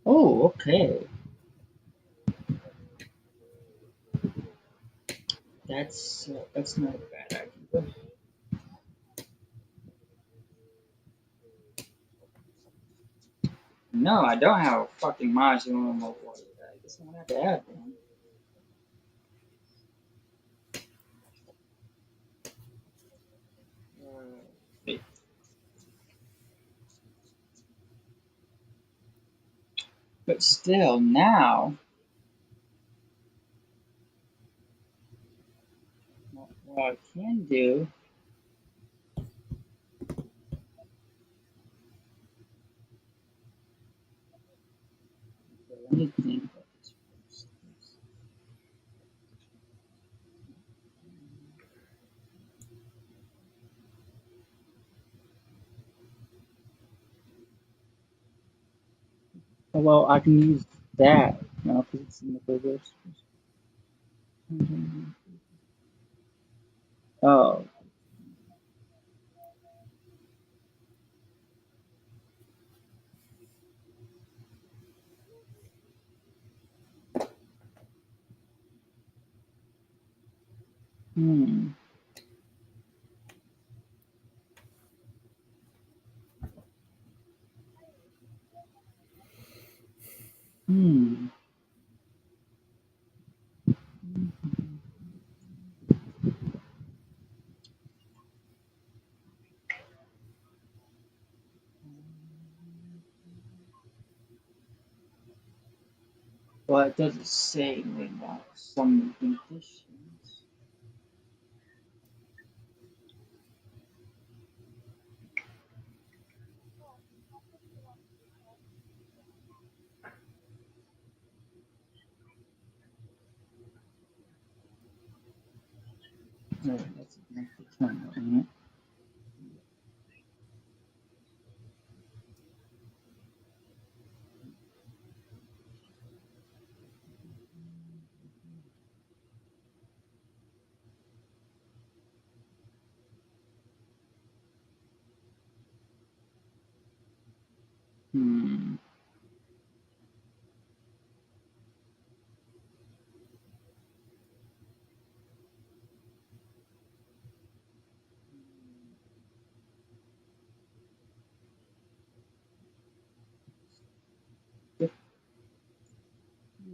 S2: Oh, okay. That's not a bad idea. No, I don't have a fucking mausoleum of white. I guess I'm gonna have to add one. Wait. But still, now what I can do. Okay, let me think about this first. Oh, well, I can use that, because it's in the reverse. Oh, hmm, hmm. Well, it doesn't say anything about some condition. Alright, that's exactly fine. Hmm.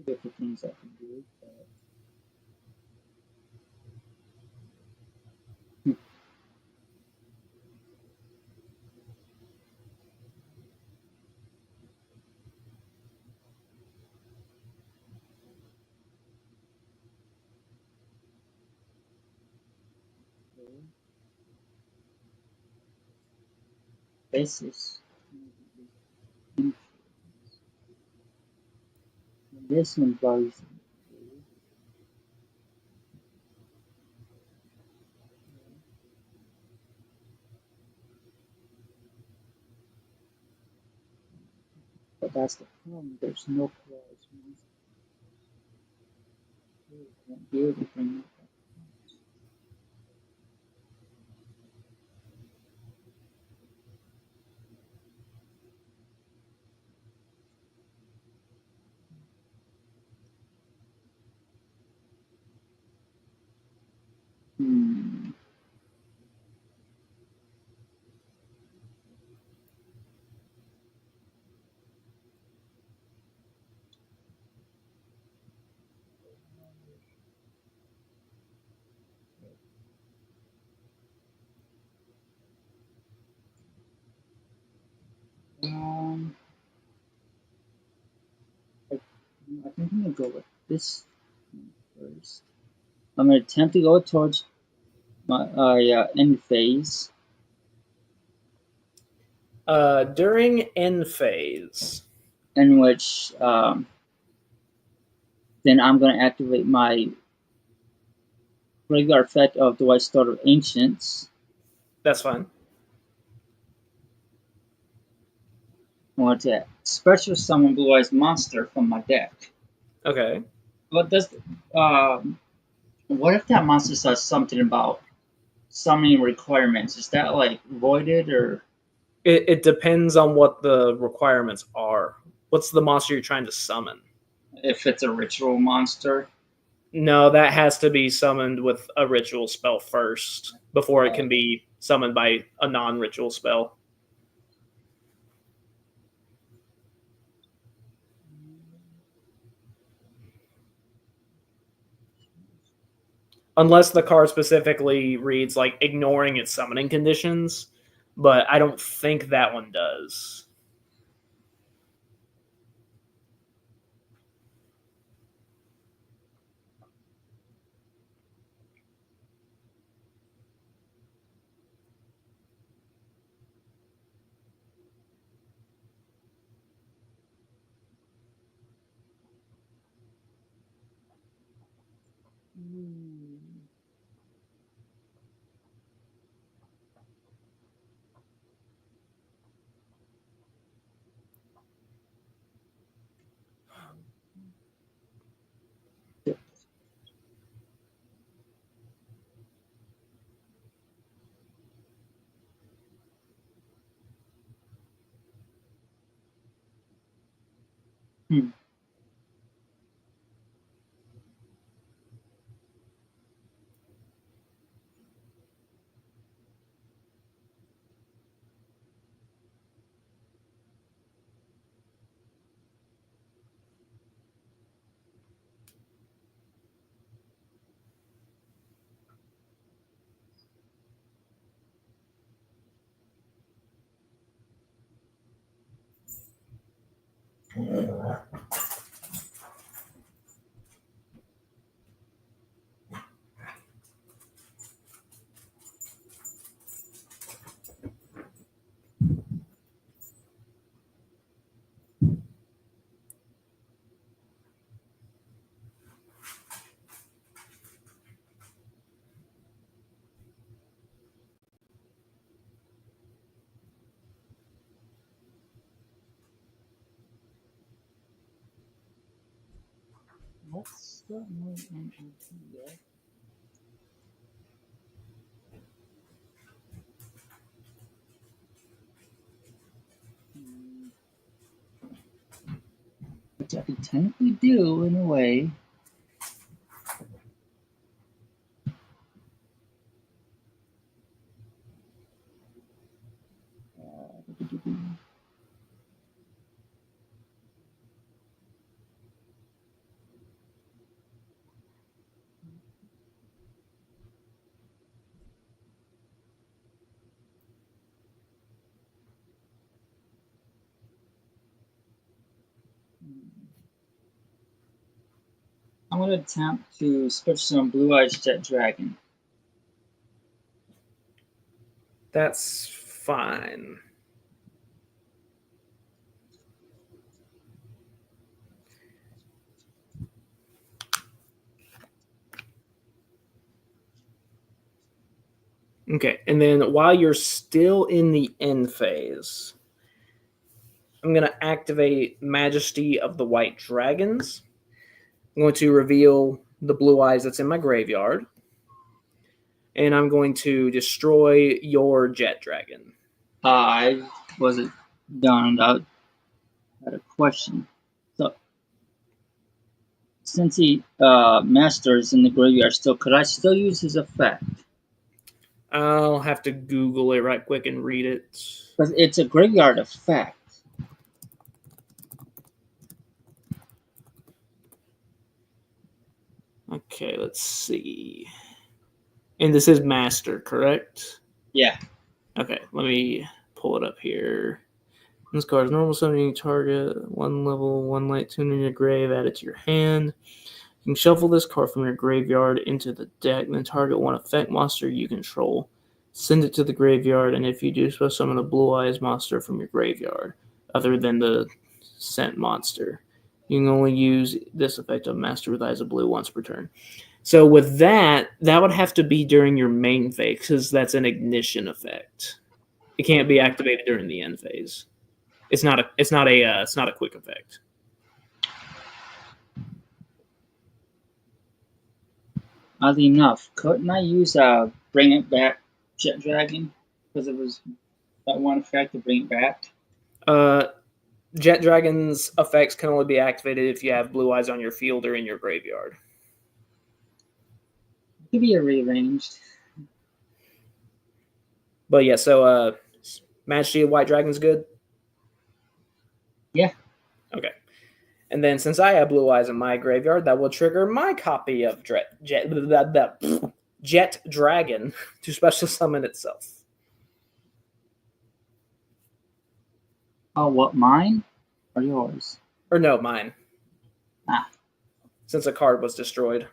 S2: Different things I can do. But, okay. Basis. This one varies. But that's the problem. There's no clause. Won't be able to bring up that. Hmm. Um. I, I think I'm gonna go with this one first. I'm gonna attempt to go towards my end phase,
S1: During end phase.
S2: in which then I'm gonna activate my regular effect of the White Star of Ancients.
S1: That's fine.
S2: I want to special summon Blue Eyes Monster from my deck.
S1: Okay.
S2: What does what if that monster says something about summoning requirements? Is that like voided or
S1: It depends on what the requirements are. What's the monster you're trying to summon?
S2: if it's a ritual monster?
S1: No, that has to be summoned with a ritual spell first before it can be summoned by a non-ritual spell. Unless the card specifically reads like ignoring its summoning conditions, but I don't think that one does.
S2: Hmm. That's certainly an idea. Hmm, which I could technically do in a way. I'm going to attempt to switch some Blue Eyes Jet Dragon.
S1: That's fine. Okay, and then while you're still in the end phase, I'm going to activate Majesty of the White Dragons. I'm going to reveal the blue eyes that's in my graveyard. And I'm going to destroy your Jet Dragon.
S2: I wasn't done. I had a question. So, since he masters in the graveyard still, could I still use his effect?
S1: I'll have to Google it right quick and read it.
S2: Because it's a graveyard effect.
S1: Okay, let's see. And this is Master, correct?
S2: Yeah.
S1: Okay, let me pull it up here. This card is normal summoning target, one level, one light tune in your grave, add it to your hand. You can shuffle this card from your graveyard into the deck, then target one effect monster you control. Send it to the graveyard, and if you do so, summon a Blue Eyes monster from your graveyard, other than the sent monster. You can only use this effect of Master with Eyes of Blue once per turn. So with that, that would have to be during your main phase, because that's an ignition effect. It can't be activated during the end phase. It's not a quick effect.
S2: Oddly enough, couldn't I use Bring It Back Jet Dragon? Because it was that one effect to bring it back.
S1: Jet Dragon's effects can only be activated if you have blue eyes on your field or in your graveyard.
S2: It could be rearranged.
S1: But yeah, so Majesty of White Dragon's good?
S2: Yeah.
S1: Okay. And then since I have blue eyes in my graveyard, that will trigger my copy of Jet Dragon to special summon itself.
S2: Oh, what, mine or yours?
S1: Or no, mine.
S2: Ah.
S1: Since a card was destroyed.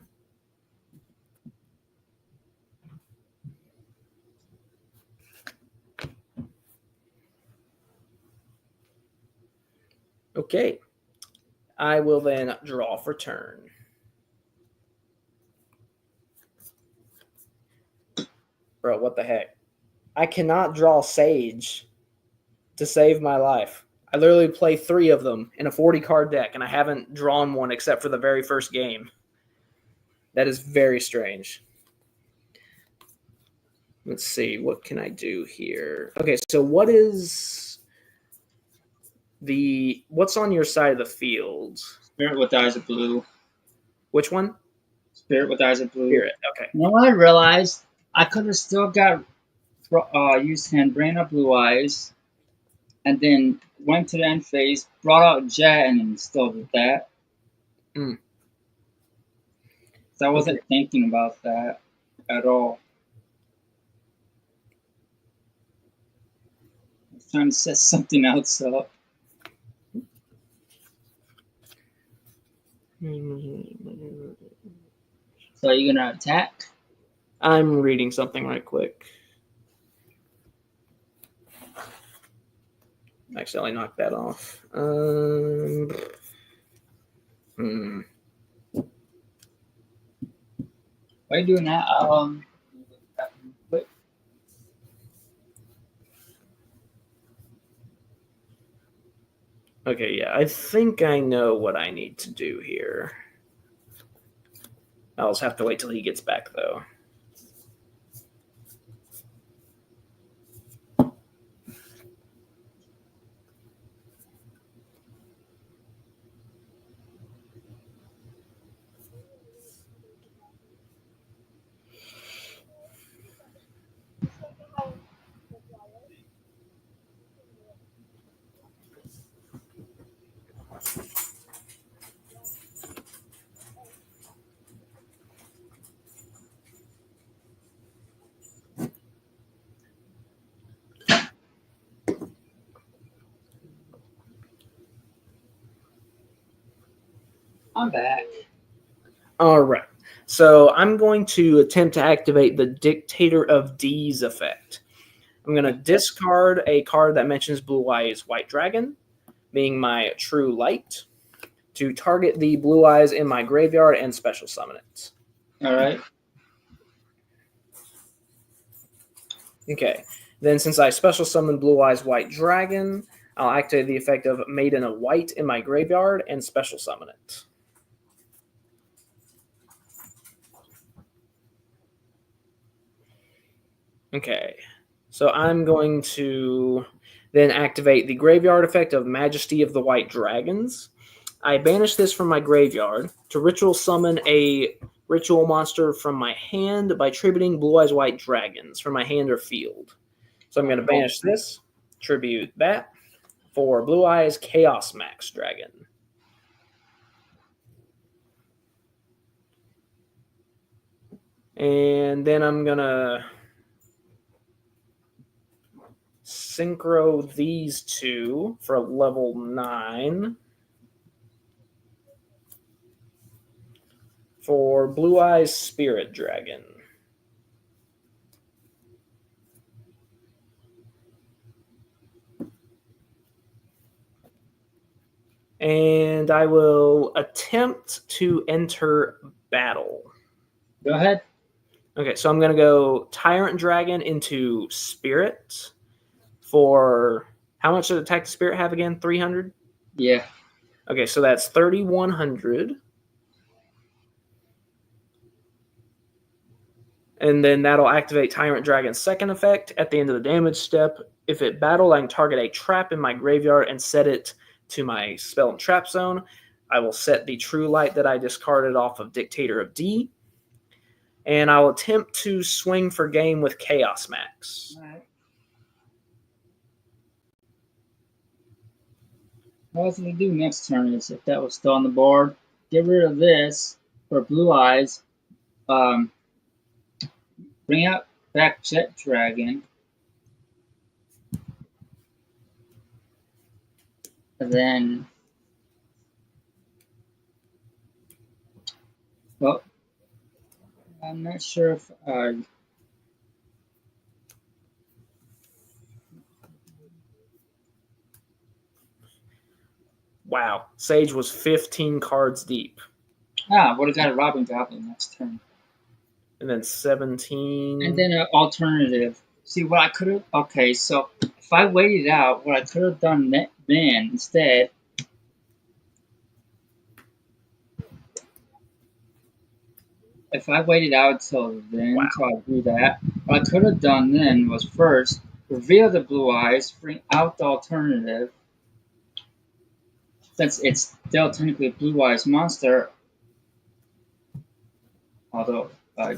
S1: Okay. I will then draw for turn. Bro, what the heck? I cannot draw Sage to save my life. I literally play 3 of them in a 40-card deck, and I haven't drawn one except for the very first game. That is very strange. Let's see, what can I do here? Okay, so what's on your side of the field?
S2: Spirit with Eyes of Blue.
S1: Which one?
S2: Spirit with Eyes of Blue.
S1: Spirit, okay.
S2: You know what I realized? I could have still got used hand Brain of Blue Eyes, and then went to the end phase, brought out Jet, and then still did that.
S1: Mm.
S2: So I wasn't thinking about that at all. I was trying to set something else up. So are you gonna attack?
S1: I'm reading something right quick. Accidentally knocked that off.
S2: Why are you doing that? Quick.
S1: Okay, yeah, I think I know what I need to do here. I'll just have to wait till he gets back, though.
S2: I'm back.
S1: All right. So I'm going to attempt to activate the Dictator of D's effect. I'm going to discard a card that mentions Blue Eyes White Dragon, being my True Light, to target the Blue Eyes in my graveyard and special summon it.
S2: All right.
S1: Okay. Then since I special summon Blue Eyes White Dragon, I'll activate the effect of Maiden of White in my graveyard and special summon it. Okay. So I'm going to then activate the graveyard effect of Majesty of the White Dragons. I banish this from my graveyard to ritual summon a ritual monster from my hand by tributing Blue Eyes White Dragons from my hand or field. So I'm going to banish this, tribute that for Blue Eyes Chaos Max Dragon. And then I'm going to synchro these two for level 9 for Blue Eyes Spirit Dragon. And I will attempt to enter battle.
S2: Go ahead.
S1: Okay, so I'm going to go Tyrant Dragon into Spirit for how much did Attack the Spirit have again? 300?
S2: Yeah.
S1: Okay, so that's 3,100. And then that'll activate Tyrant Dragon's second effect at the end of the damage step. If it battled, I can target a trap in my graveyard and set it to my spell and trap zone. I will set the True Light that I discarded off of Dictator of D. And I'll attempt to swing for game with Chaos Max.
S2: All right. What I was going to do next turn is, if that was still on the board, get rid of this for Blue Eyes. Bring out back Jet Dragon. And then, well, I'm not sure if
S1: Wow, Sage was 15 cards deep.
S2: would have got a Robin Goblin next turn.
S1: And then 17.
S2: And then an alternative. See what I could have. Okay, so if I waited out, what I could have done then instead. If I waited out till then, till I do that, what I could have done then was first reveal the Blue Eyes, bring out the alternative. Since it's still technically a Blue Eyes monster, although I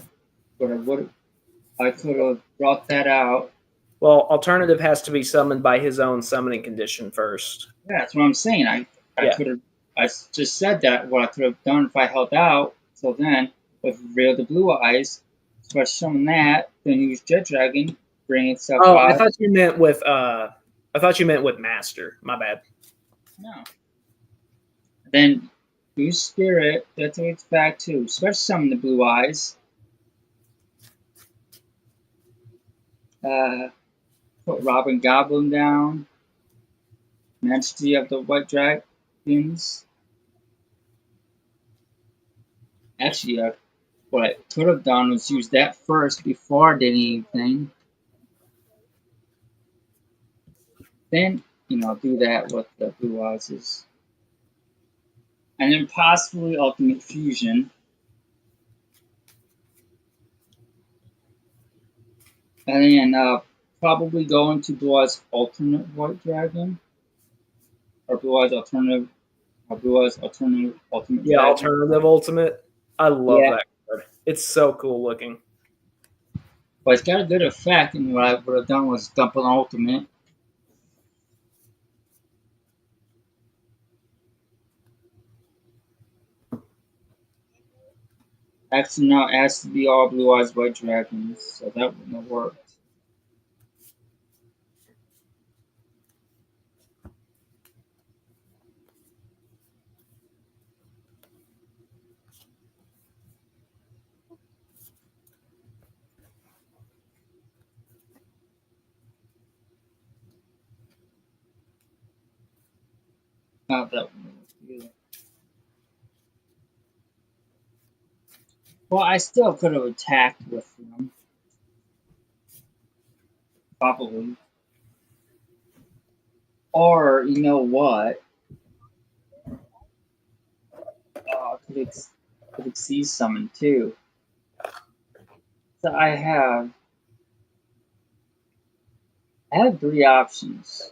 S2: could have brought that out.
S1: Well, alternative has to be summoned by his own summoning condition first.
S2: Yeah, that's what I'm saying. I could have. I just said that what I could have done if I held out till then was reveal the Blue Eyes. So I summon that, then use Jet Dragon, bring itself out.
S1: I thought you meant with Master. My bad.
S2: No. Then use Spirit. That takes back to special summon the Blue Eyes. Put Robin Goblin down. Majesty of the White Dragons. Actually, what I could have done was use that first before I did anything. Then, do that with the Blue Eyes. And then possibly Ultimate Fusion. And then probably going to Blue Eyes alternate White Dragon or Blue Eyes alternative or Blue Eyes alternative Ultimate
S1: Yeah,
S2: Dragon.
S1: alternative ultimate. I love
S2: Yeah,
S1: that card. It's so cool looking.
S2: but it's got a good effect. And what I would have done was dump an ultimate. Actually, now it has to be all Blue Eyes White Dragons, so that wouldn't have worked. Not that wouldn't have worked either. Well, I still could have attacked with them. Probably. Or, you know what? Could exceed summon too. So I have three options.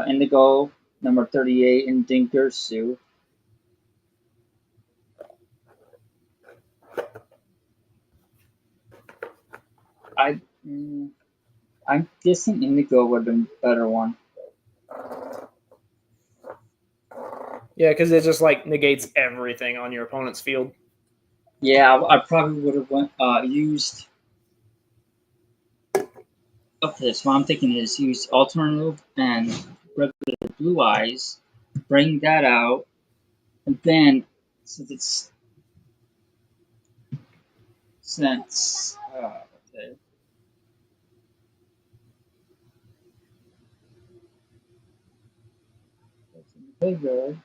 S2: Indigo, number 38, and Dinkersu. I, mm, I'm guessing Indigo would have been a better one.
S1: Yeah, because it just like negates everything on your opponent's field.
S2: Yeah, I probably would have used. Okay, so what I'm thinking is use alternative and regular Blue Eyes, bring that out, and then since it's since okay. Bigger,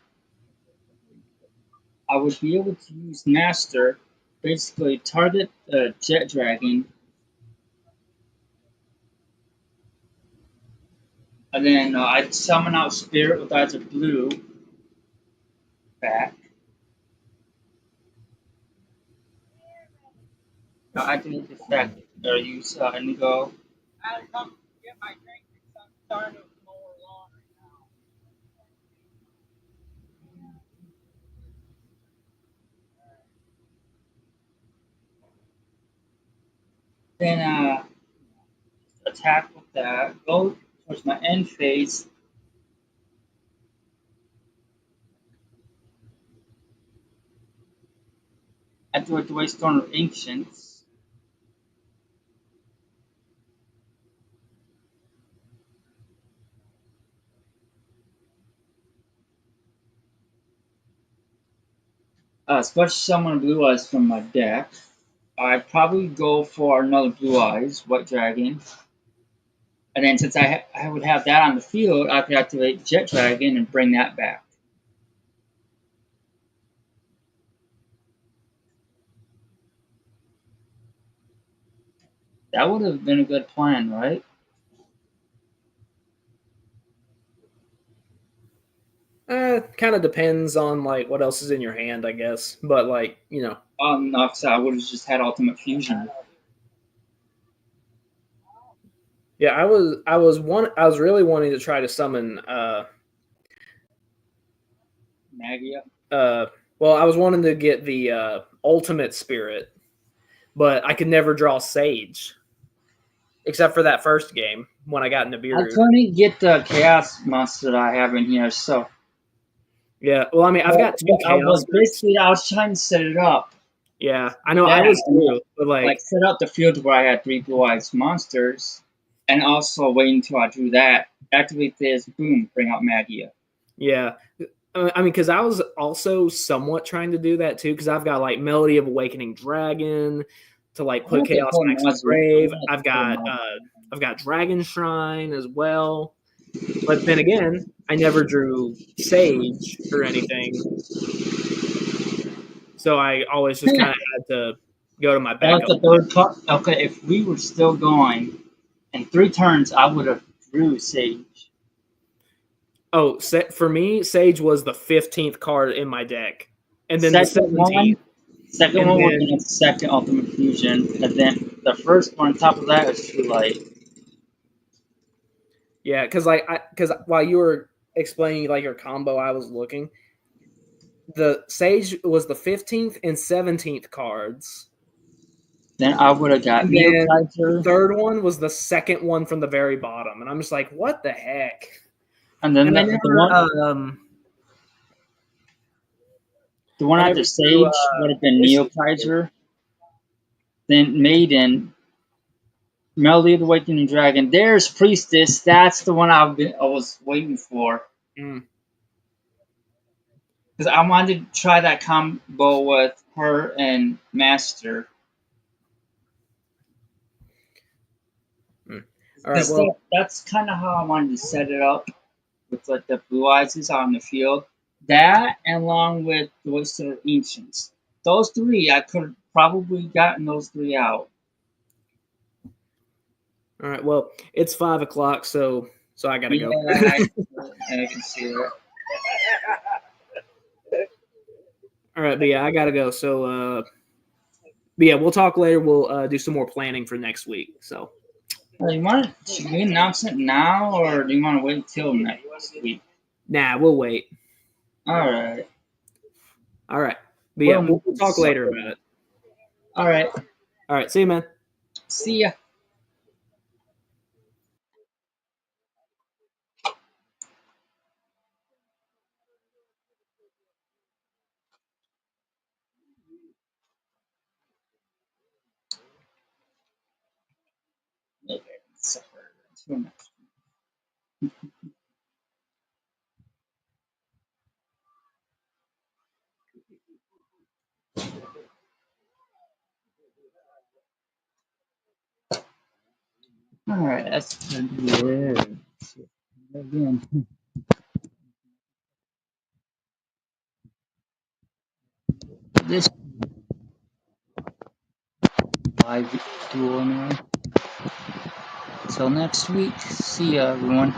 S2: I would be able to use Master, basically target the Jet Dragon, and then I'd summon out Spirit with either blue back. I do effect or use Indigo. Then attack with that. Go towards my end phase. I do a Duel Storm of Ancients. Special summon Blue Eyes from my deck. I'd probably go for another Blue Eyes, White Dragon. And then since I would have that on the field, I could activate Jet Dragon and bring that back. That would have been a good plan, right?
S1: Kind of depends on like what else is in your hand, I guess. But like
S2: No, so I would have just had Ultimate Fusion.
S1: yeah, I was really wanting to try to summon
S2: Magia.
S1: well, I was wanting to get the ultimate spirit, but I could never draw Sage. Except for that first game when I got
S2: I'm
S1: Nibiru.
S2: trying to get the Chaos monster that I have in here, so.
S1: Yeah, well, I mean, I've got two
S2: I was
S1: chaos.
S2: I was trying to set it up.
S1: Yeah, I know.
S2: Yeah,
S1: I was too, but
S2: like set up the field where I had three Blue Eyes monsters, and also wait until I drew that, activate this, boom, bring out Magia.
S1: yeah. I mean, because I was also somewhat trying to do that too, because I've got like Melody of Awakening Dragon to like put Chaos Max in the grave. I've got Dragon Shrine as well, but then again, I never drew Sage or anything, so I always just kind of had to go to my backup.
S2: The third card. Okay, if we were still going in 3 turns, I would have drew Sage.
S1: Oh, for me, Sage was the 15th card in my deck, and then
S2: Second
S1: the 17th.
S2: Second
S1: And
S2: one was
S1: then
S2: the second Ultimate Fusion, and then the first one on top of that is too light.
S1: yeah, because while you were explaining like your combo, I was looking. The Sage was the 15th and 17th cards.
S2: Then I would have got
S1: And then the
S2: Neokaiser,
S1: third one was the second one from the very bottom. And I'm just like, what the heck?
S2: and then
S1: And
S2: the one
S1: I
S2: after
S1: never drew
S2: Sage would have been
S1: Misty.
S2: Neokaiser. Then Maiden, Melody of the Awakening Dragon. There's Priestess. That's the one I was waiting for.
S1: Mm.
S2: Because I wanted to try that combo with her and Master.
S1: All right,
S2: Because
S1: well,
S2: that's kind of how I wanted to set it up with like the Blue Eyes out in the field. That, and along with the Wizard Ancients. Those three, I could have probably gotten those three out.
S1: all right, well, it's 5 o'clock, so I gotta
S2: Yeah,
S1: go.
S2: I can see that.
S1: All right, but yeah, I gotta go. So, but yeah, we'll talk later. We'll do some more planning for next week. So,
S2: Should we announce it now, or do you want to wait till next week?
S1: nah, we'll wait.
S2: All right.
S1: All right, but yeah,
S2: Well,
S1: we'll talk later about it.
S2: all right.
S1: All right, see you, man.
S2: See ya. Okay. Till next. All right. That's gonna be it. Again. This live duel anyway. Till next week. See ya, everyone.